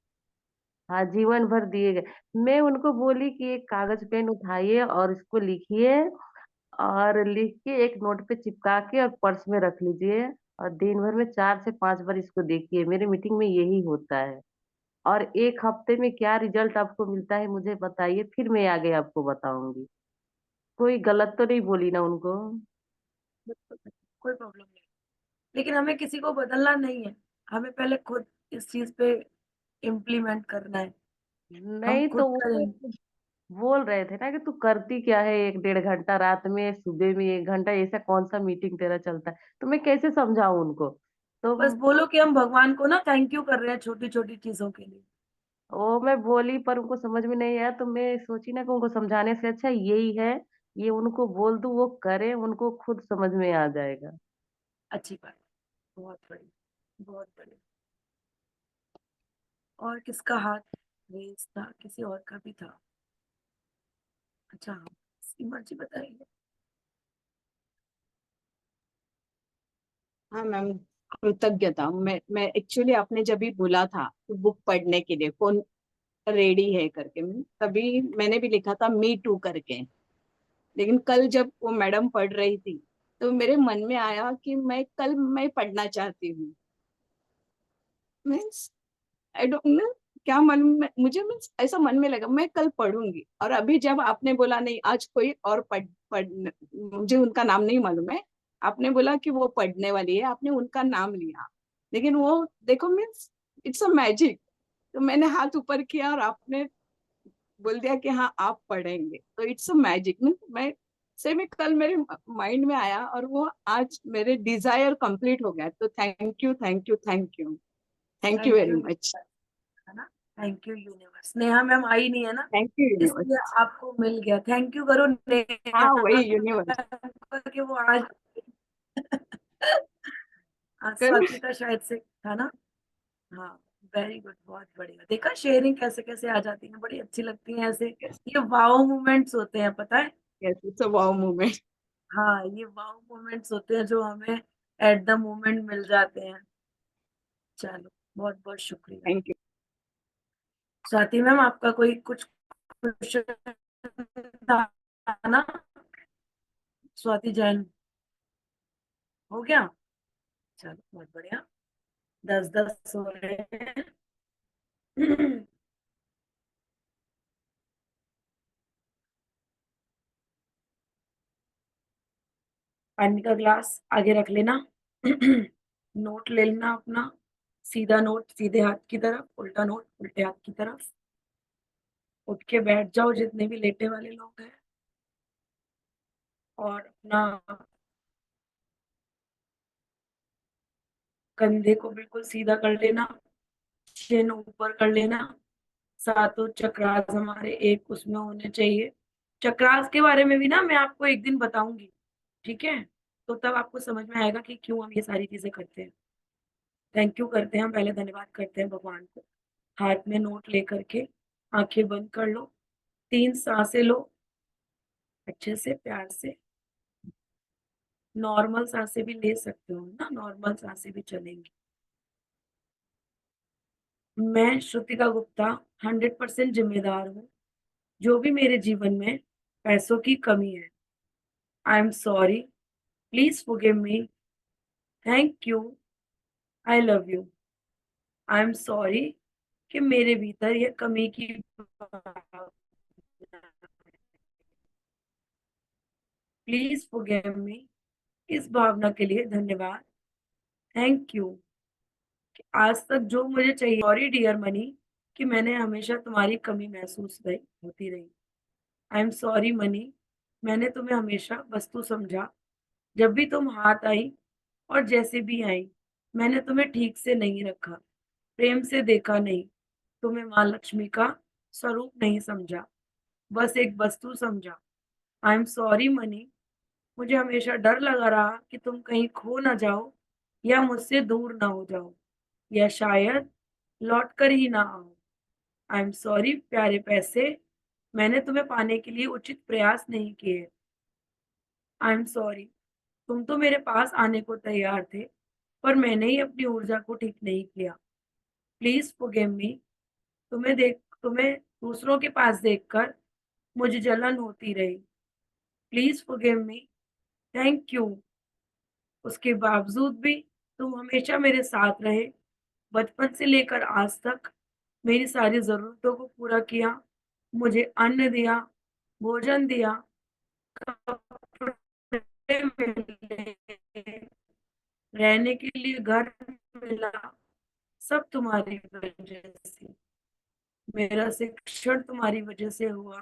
हाँ, जीवन भर दिए गए। मैं उनको बोली कि एक कागज पेन उठाइए और इसको लिखिए, और लिख के एक नोट पे चिपका के और पर्स में रख लीजिए, और दिन भर में 4 से 5 बार इसको देखिए। मेरे मीटिंग में यही होता है। और 1 हफ्ते में क्या रिजल्ट आपको मिलता है मुझे बताइए, फिर मैं आगे आपको बताऊंगी। कोई गलत तो नहीं बोली ना उनको? कोई प्रॉब्लम नहीं, लेकिन हमें किसी को बदलना नहीं है। हमें पहले खुद इस चीज पे इम्प्लीमेंट करना है। हम नहीं, तो खुद वो करेंगे। बोल रहे थे ना कि तू करती क्या है 1-1.5 घंटा रात में, सुबह में 1 घंटा, ऐसा कौन सा मीटिंग तेरा चलता है? तो मैं कैसे समझाऊं उनको? तो बस बोलो कि हम भगवान को ना थैंक यू कर रहे हैं छोटी छोटी चीजों के लिए। वो मैं बोली, पर उनको समझ में नहीं आया, तो मैं सोची ना कि उनको समझाने से अच्छा यही है, ये उनको बोल दूं, वो करे, उनको खुद समझ में आ जाएगा। अच्छी बात, बहुत बढ़िया, बहुत बढ़िया। और किसका हाथ रेस था? किसी और का भी था। अच्छा हाँ, इसकी मर्जी बताइए। हाँ मैम, कृतज्ञता। मैं एक्चुअली आपने जब भी बोला था कि बुक पढ़ने के लिए कौन रेडी है करके, तभी मैंने भी लिखा था मी टू करके। लेकिन कल जब वो मैडम पढ़ रही थी तो मेरे मन में आया कि मैं पढ़ना चाहती हूँ। मीन्स आई डोंट नो क्या मन में मुझे, मीन्स ऐसा मन में लगा मैं कल पढ़ूंगी। और अभी जब आपने बोला नहीं आज कोई और पढ़ मुझे उनका नाम नहीं मालूम है, आपने बोला कि वो पढ़ने वाली है, आपने उनका नाम लिया। लेकिन वो देखो, मीन्स इट्स अ मैजिक। तो मैंने हाथ ऊपर किया और आपने बोल दिया कि हाँ आप पढ़ेंगे, तो इट्स अ मैजिक। मैं से में कल मेरे माइंड में आया और वो आज मेरे डिजायर कंप्लीट हो गया। तो thank you, thank you, thank you, thank you thank very you much. Universe, है ना। Thank you universe. Neha ma'am आई नहीं है ना, थैंक यू इसलिए यूनिवर्स। आपको मिल गया। थैंक यू करो हाँ नेहा वही यूनिवर्स। कि वो आज कर स्वाति का शायद से था ना। हाँ, वेरी गुड, बहुत बढ़िया। देखा शेयरिंग कैसे कैसे आ जाती है, बड़ी अच्छी लगती है ऐसे। ये वाओ मोमेंट्स होते हैं, पता है। Yes, it's a wow moment. हाँ, ये वाओ मोमेंट्स होते हैं जो हमें एट द मोमेंट मिल जाते हैं। चलो, बहुत बहुत शुक्रिया। Thank you. स्वाति मैम, आपका कोई कुछ क्वेश्चन था ना? स्वाति जैन, हो गया? चलो, बहुत बढ़िया। 10-10 हो रहे हैं। पानी का ग्लास आगे रख लेना। नोट ले लेना अपना, सीधा नोट सीधे हाथ की तरफ, उल्टा नोट उल्टे हाथ की तरफ। उठ के बैठ जाओ जितने भी लेटे वाले लोग हैं, और अपना कंधे को बिल्कुल सीधा कर लेना, चिन ऊपर कर लेना, सातों चक्रास हमारे एक उसमें होने चाहिए। चक्रास के बारे में भी ना मैं आपको एक दिन बताऊंगी, ठीक है? तो तब आपको समझ में आएगा कि क्यों हम ये सारी चीजें करते हैं। थैंक यू करते हैं हम, पहले धन्यवाद करते हैं भगवान को। हाथ में नोट लेकर के आंखें बंद कर लो, 3 सांसें लो अच्छे से, प्यार से। नॉर्मल सांसें भी ले सकते हो ना, नॉर्मल सांसें भी चलेंगी। मैं श्रुतिका गुप्ता 100% जिम्मेदार हूँ जो भी मेरे जीवन में पैसों की कमी है। आई am sorry, please forgive me, thank you, I love you. I am sorry कि मेरे भीतर ये कमी की प्लीज फॉरगिव मी, इस भावना के लिए धन्यवाद, थैंक यू। आज तक जो मुझे चाहिए, सॉरी डियर मनी कि मैंने हमेशा तुम्हारी कमी महसूस रही होती रही। आई एम सॉरी मनी, मैंने तुम्हें हमेशा वस्तु समझा। जब भी तुम हाथ आई और जैसे भी आई, मैंने तुम्हें ठीक से नहीं रखा, प्रेम से देखा नहीं, तुम्हें माँ लक्ष्मी का स्वरूप नहीं समझा, बस एक वस्तु समझा। आई एम सॉरी मनी, मुझे हमेशा डर लगा रहा कि तुम कहीं खो ना जाओ या मुझसे दूर ना हो जाओ या शायद लौट कर ही ना आओ। आई एम सॉरी प्यारे पैसे, मैंने तुम्हें पाने के लिए उचित प्रयास नहीं किए। आई एम सॉरी, तुम तो मेरे पास आने को तैयार थे, पर मैंने ही अपनी ऊर्जा को ठीक नहीं किया। प्लीज फॉरगिव मी, तुम्हें दूसरों के पास देखकर मुझे जलन होती रही। Please forgive me, thank you. उसके बावजूद भी तुम हमेशा मेरे साथ रहे, बचपन से लेकर आज तक मेरी सारी जरूरतों को पूरा किया, मुझे अन्न दिया, भोजन दिया, कपड़े मिले, रहने के लिए घर मिला, सब तुम्हारी वजह से। मेरा शिक्षण तुम्हारी वजह से हुआ,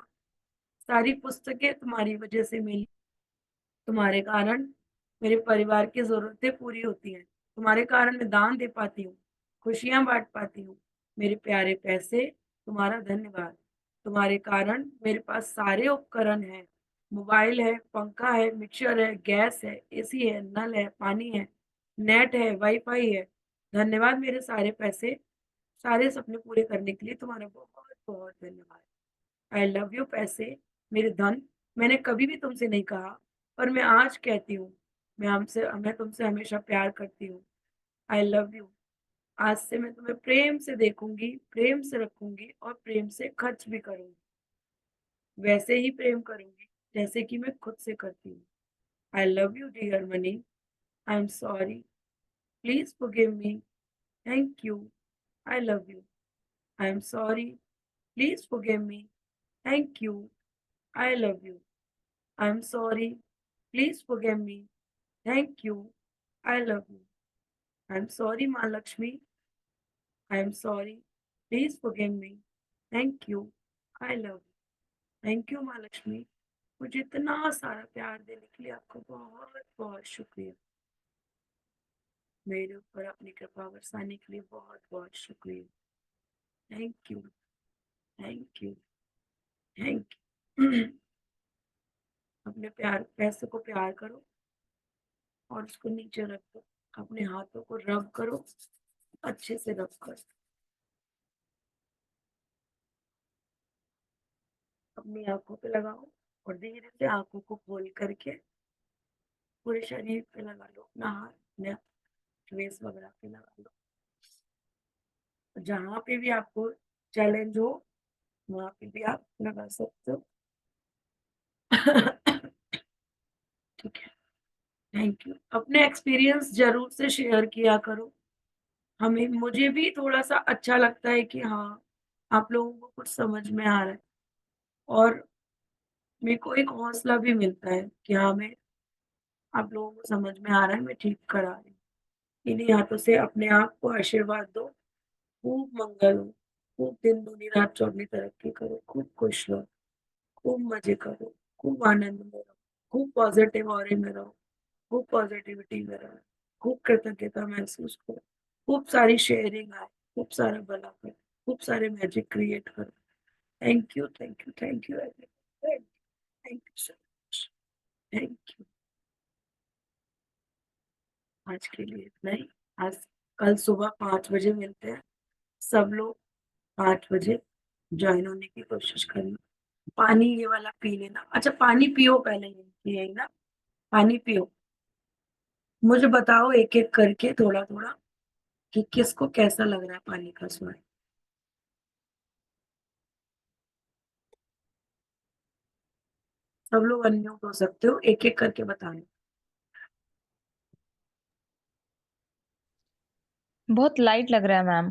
सारी पुस्तकें तुम्हारी वजह से मिली। तुम्हारे कारण मेरे परिवार की जरूरतें पूरी होती हैं, तुम्हारे कारण मैं दान दे पाती हूँ, खुशियां बांट पाती हूँ। मेरे प्यारे पैसे, तुम्हारा धन्यवाद। तुम्हारे कारण मेरे पास सारे उपकरण हैं, मोबाइल है, पंखा है, मिक्सर है, गैस है, एसी है, नल है, पानी है, नेट है, वाईफाई है। धन्यवाद मेरे सारे पैसे, सारे सपने पूरे करने के लिए तुम्हारा बहुत बहुत धन्यवाद। आई लव यू पैसे, मेरे धन। मैंने कभी भी तुमसे नहीं कहा, पर मैं आज कहती हूँ, मैं तुमसे हमेशा प्यार करती हूँ। I love you. आज से मैं तुम्हें प्रेम से देखूंगी, प्रेम से रखूंगी और प्रेम से खर्च भी करूंगी। वैसे ही प्रेम करूंगी जैसे कि मैं खुद से करती हूँ। I love you dear money, I am sorry, please forgive me, thank you, I love you. I am sorry, please forgive me, thank you, I love you. I am sorry, please forgive me, thank you, I love you. I am sorry माँ Lakshmi, I am sorry, please forgive me, thank you, I love you. Thank you माँ लक्ष्मी, मुझे इतना सारा प्यार देने के लिए आपका बहुत बहुत शुक्रिया। मेरे ऊपर अपनी कृपा बरसाने के लिए बहुत बहुत शुक्रिया। Thank you, thank you, thank you. अपने प्यार पैसे को प्यार करो और उसको नीचे रख दो। अपने हाथों को रब करो, अच्छे से रब करो। अपनी आंखों पे लगाओ और धीरे से आंखों को खोल करके पूरे शरीर पे लगा लो, अपना हाथ अपने फेस वगैरह पे लगा लो। जहां पे भी आपको चैलेंज हो वहां पे भी आप लगा सकते हो। ठीक है, थैंक यू। अपने एक्सपीरियंस जरूर से शेयर किया करो, हमें मुझे भी थोड़ा सा अच्छा लगता है कि हाँ आप लोगों को कुछ समझ में आ रहा है, और मेरे को एक हौसला भी मिलता है कि हाँ मैं आप लोगों को समझ में आ रहा है, मैं ठीक करा रही हूँ। इन्हीं हाथों से अपने आप को आशीर्वाद दो, खूब मंगल हो, खूब दिन दूनी रात चौगनी तरक्की करो, खूब खुश रहो, खूब मजे करो, खूब आनंद में रहो, खूब पॉजिटिव ऑरे में रहो, खूब पॉजिटिविटी में रहो, खूब कृतज्ञता महसूस करो, खूब सारी शेयरिंग आए, खूब सारा भला करो, खूब सारे मैजिक क्रिएट करो। Thank you, thank you, thank you everyone, thank you so much, thank you. आज के लिए इतना ही। आज कल सुबह 5 बजे मिलते हैं। सब लोग 5 बजे ज्वाइन होने की कोशिश करना। पानी ये वाला पी लेना। अच्छा, पानी पियो पहले, यही ना, पानी पियो। मुझे बताओ एक एक करके थोड़ा थोड़ा कि किसको कैसा लग रहा है पानी का स्वाद। सब लोग अनम्यूट हो सकते हो, एक एक करके बताना। बहुत लाइट लग रहा है मैम।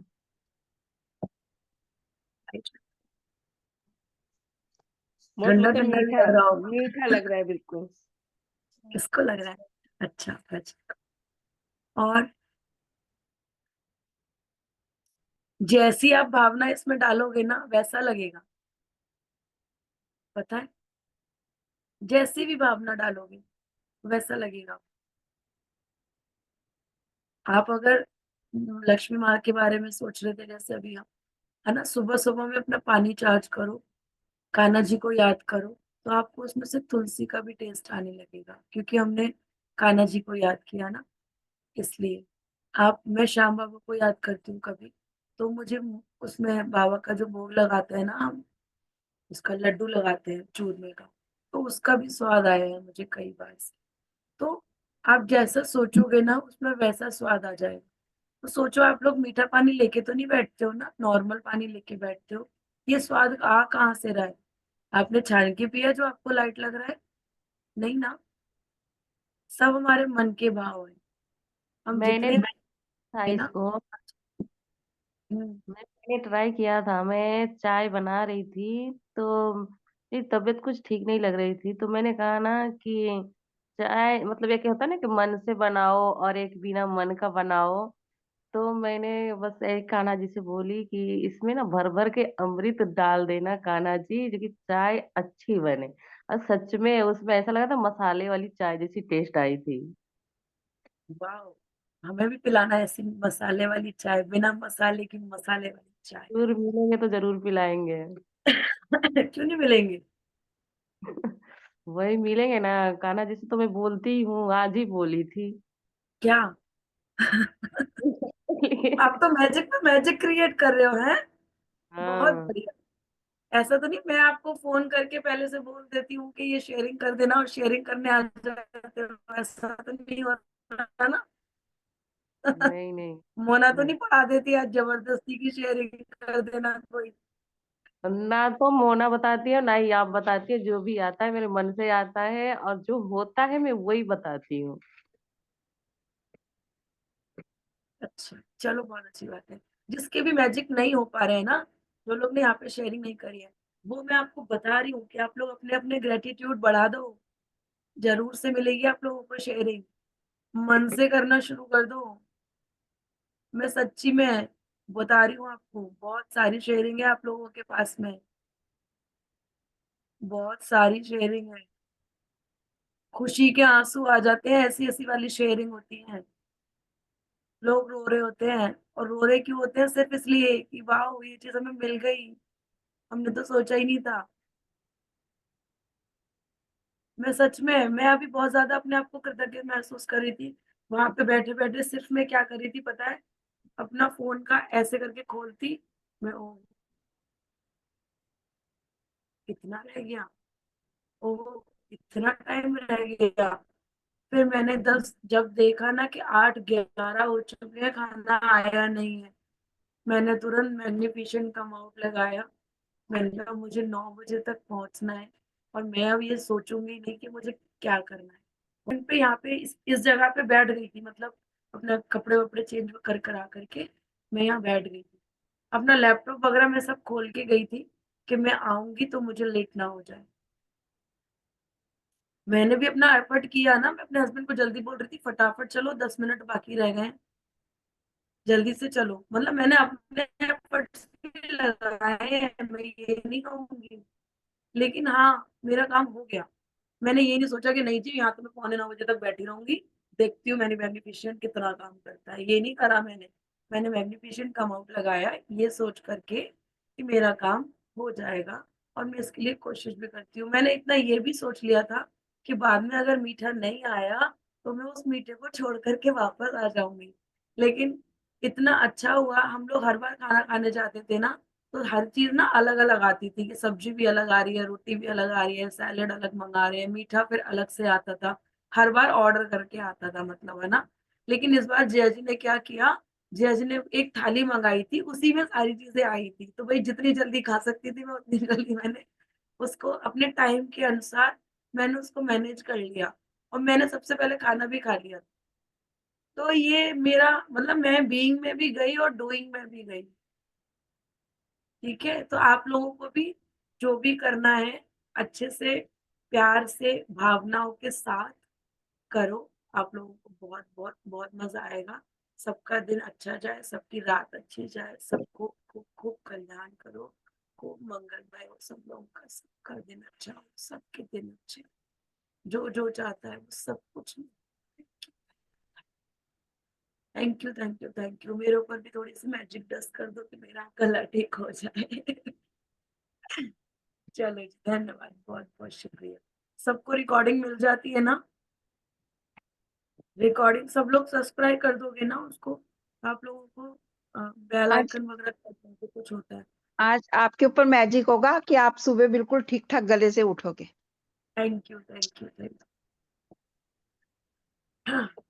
बहुत ठंडा मतलब ठंडा भी मीठा, लग रहा होगा। मीठा लग रहा है बिल्कुल। किसको लग रहा है? अच्छा अच्छा। और जैसी आप भावना इसमें डालोगे ना वैसा लगेगा, पता है, जैसी भी भावना डालोगे वैसा लगेगा। आप अगर लक्ष्मी माँ के बारे में सोच रहे थे जैसे अभी हम, है ना, सुबह सुबह में अपना पानी चार्ज करो, कान्हा जी को याद करो, तो आपको उसमें से तुलसी का भी टेस्ट आने लगेगा, क्योंकि हमने कान्हा जी को याद किया ना, इसलिए। आप, मैं श्याम बाबा को याद करती हूँ कभी, तो मुझे उसमें बाबा का जो भोग लगाते हैं ना हम, उसका लड्डू लगाते हैं चूरमे का, तो उसका भी स्वाद आया है मुझे कई बार से। तो आप जैसा सोचोगे ना उसमें वैसा स्वाद आ जाएगा। तो सोचो, आप लोग मीठा पानी लेके तो नहीं बैठते हो ना, नॉर्मल पानी लेके बैठते हो। ये स्वाद आ कहाँ से रहा है? आपने छान के पिया जो आपको लाइट लग रहा है? नहीं ना। सब हमारे मन के भाव है। हम मैंने जितने था है ना। इसको, हम्म, मैंने ट्राई किया था। मैं चाय बना रही थी तो मेरी तबीयत कुछ ठीक नहीं लग रही थी, तो मैंने कहा ना कि चाय मतलब एक होता है ना कि मन से बनाओ और एक बिना मन का बनाओ। तो मैंने बस एक कान्हा जी से बोली कि इसमें ना भर भर के अमृत डाल देना कान्हा जी, जो कि चाय अच्छी बने। और सच में उसमें ऐसा लगा था मसाले वाली चाय जैसी टेस्ट आई थी। वाह, हमें भी पिलाना है ऐसी मसाले वाली चाय, बिना मसाले की मसाले वाली चाय। जरूर मिलेंगे तो जरूर पिलाएंगे। क्यों नहीं मिलेंगे? वही मिलेंगे ना। कान्हा जी से तो मैं बोलती हूँ, आज ही बोली थी। क्या? आप तो मैजिक पे मैजिक क्रिएट कर रहे हो, हैं? बहुत हाँ। बढ़िया। ऐसा तो नहीं मैं आपको फोन करके पहले से बोल देती हूँ कि ये शेयरिंग कर देना और शेयरिंग करने आ जाते हो, ऐसा तो नहीं हो रहा ना? नहीं नहीं। मोना तो नहीं पढ़ा देती आज जबरदस्ती की शेयरिंग कर देना कोई? ना तो मोना बताती है ना ही आप बताती है, जो भी आता है मेरे मन से आता है और जो होता है मैं वही बताती हूँ। अच्छा, चलो बहुत अच्छी बात है। जिसके भी मैजिक नहीं हो पा रहे हैं ना, जो लोग ने यहाँ पे शेयरिंग नहीं करी है, वो मैं आपको बता रही हूँ कि आप लोग अपने अपने ग्रेटिट्यूड बढ़ा दो। जरूर से मिलेगी आप लोगों को शेयरिंग। मन से करना शुरू कर दो। मैं सच्ची में बता रही हूँ आपको, बहुत सारी शेयरिंग है आप लोगों के पास में, बहुत सारी शेयरिंग है। खुशी के आंसू आ जाते हैं, ऐसी ऐसी वाली शेयरिंग होती है। लोग रो रहे होते हैं, और रो रहे क्यों होते हैं? सिर्फ इसलिए कि वाह, ये चीज हमें मिल गई, हमने तो सोचा ही नहीं था। मैं सच में, मैं अभी बहुत ज्यादा अपने आप को कृतज्ञ महसूस कर रही थी। वहां पे बैठे बैठे सिर्फ मैं क्या कर रही थी पता है? अपना फोन का ऐसे करके खोलती, मैं, ओ, इतना रह गया, ओ, इतना टाइम रह गया। फिर मैंने 10 जब देखा ना कि 8-11 हो चुके हैं, खाना आया नहीं है, मैंने तुरंत मैग्निफिकेशन का अमाउंट लगाया। मैंने कहा मुझे 9 बजे तक पहुंचना है, और मैं अब ये सोचूंगी नहीं कि मुझे क्या करना है। उन पे यहाँ पे इस जगह पे बैठ गई थी, मतलब अपना कपड़े वपड़े चेंज कर कर आ करके मैं यहाँ बैठ गई थी। अपना लैपटॉप वगैरह मैं सब खोल के गई थी कि मैं आऊंगी तो मुझे लेट ना हो जाए। मैंने भी अपना एफर्ट किया ना, मैं अपने हस्बैंड को जल्दी बोल रही थी फटाफट चलो, 10 मिनट बाकी रह गए हैं, जल्दी से चलो। मतलब मैंने अपने एफर्ट्स भी लगाए हैं, मैं ये नहीं कहूंगी, लेकिन हाँ, मेरा काम हो गया। मैंने ये नहीं सोचा कि नहीं जी यहाँ तो मैं 8:45 बजे तक बैठी रहूंगी, देखती हूँ मैंने मैग्निफिकेशन कितना काम करता है। ये नहीं करा मैंने मैग्निफिकेशन का अमाउंट लगाया ये सोच करके कि मेरा काम हो जाएगा, और मैं इसके लिए कोशिश भी करती हूँ। मैंने इतना ये भी सोच लिया था कि बाद में अगर मीठा नहीं आया तो मैं उस मीठे को छोड़ करके वापस आ जाऊंगी। लेकिन इतना अच्छा हुआ, हम लोग हर बार खाना खाने जाते थे ना, तो हर चीज ना अलग अलग आती थी कि सब्जी भी अलग आ रही है, रोटी भी अलग आ रही है, सैलेड अलग मंगा रहे हैं, मीठा फिर अलग से आता था, हर बार ऑर्डर करके आता था मतलब, है ना। लेकिन इस बार जिया जी ने क्या किया, जिया जी ने एक थाली मंगाई थी, उसी में सारी चीजें आई थी, तो भाई जितनी जल्दी खा सकती थी मैं उतनी जल्दी मैंने उसको अपने टाइम के अनुसार मैंने उसको मैनेज कर लिया, और मैंने सबसे पहले खाना भी खा लिया। तो ये मेरा मतलब, मैं बीइंग में भी गई और डूइंग में भी गई। ठीक है, तो आप लोगों को भी जो भी करना है अच्छे से, प्यार से, भावनाओं के साथ करो। आप लोगों को बहुत बहुत बहुत मजा आएगा। सबका दिन अच्छा जाए, सबकी रात अच्छी जाए, सबको खूब खूब कल्याण करो, खूब मंगलमय हो सब लोगों का, सबका दिन अच्छा हो, सबके दिन अच्छे हो। जो जो चाहता है वो सब कुछ। Thank you thank you thank you. मेरे ऊपर भी थोड़ी सी मैजिक डस्ट कर दो कि मेरा गला ठीक हो जाए। चलो जी, धन्यवाद, बहुत बहुत शुक्रिया। सबको रिकॉर्डिंग मिल जाती है ना? रिकॉर्डिंग सब लोग सब्सक्राइब कर दोगे ना उसको? आप लोगों को बेल आज आइकन वगैरह करते हैं तो कुछ होता है? आज आपके ऊपर मैजिक होगा कि आप सुबह बिल्कुल ठीक ठाक गले से उठोगे। Thank you thank you thank you.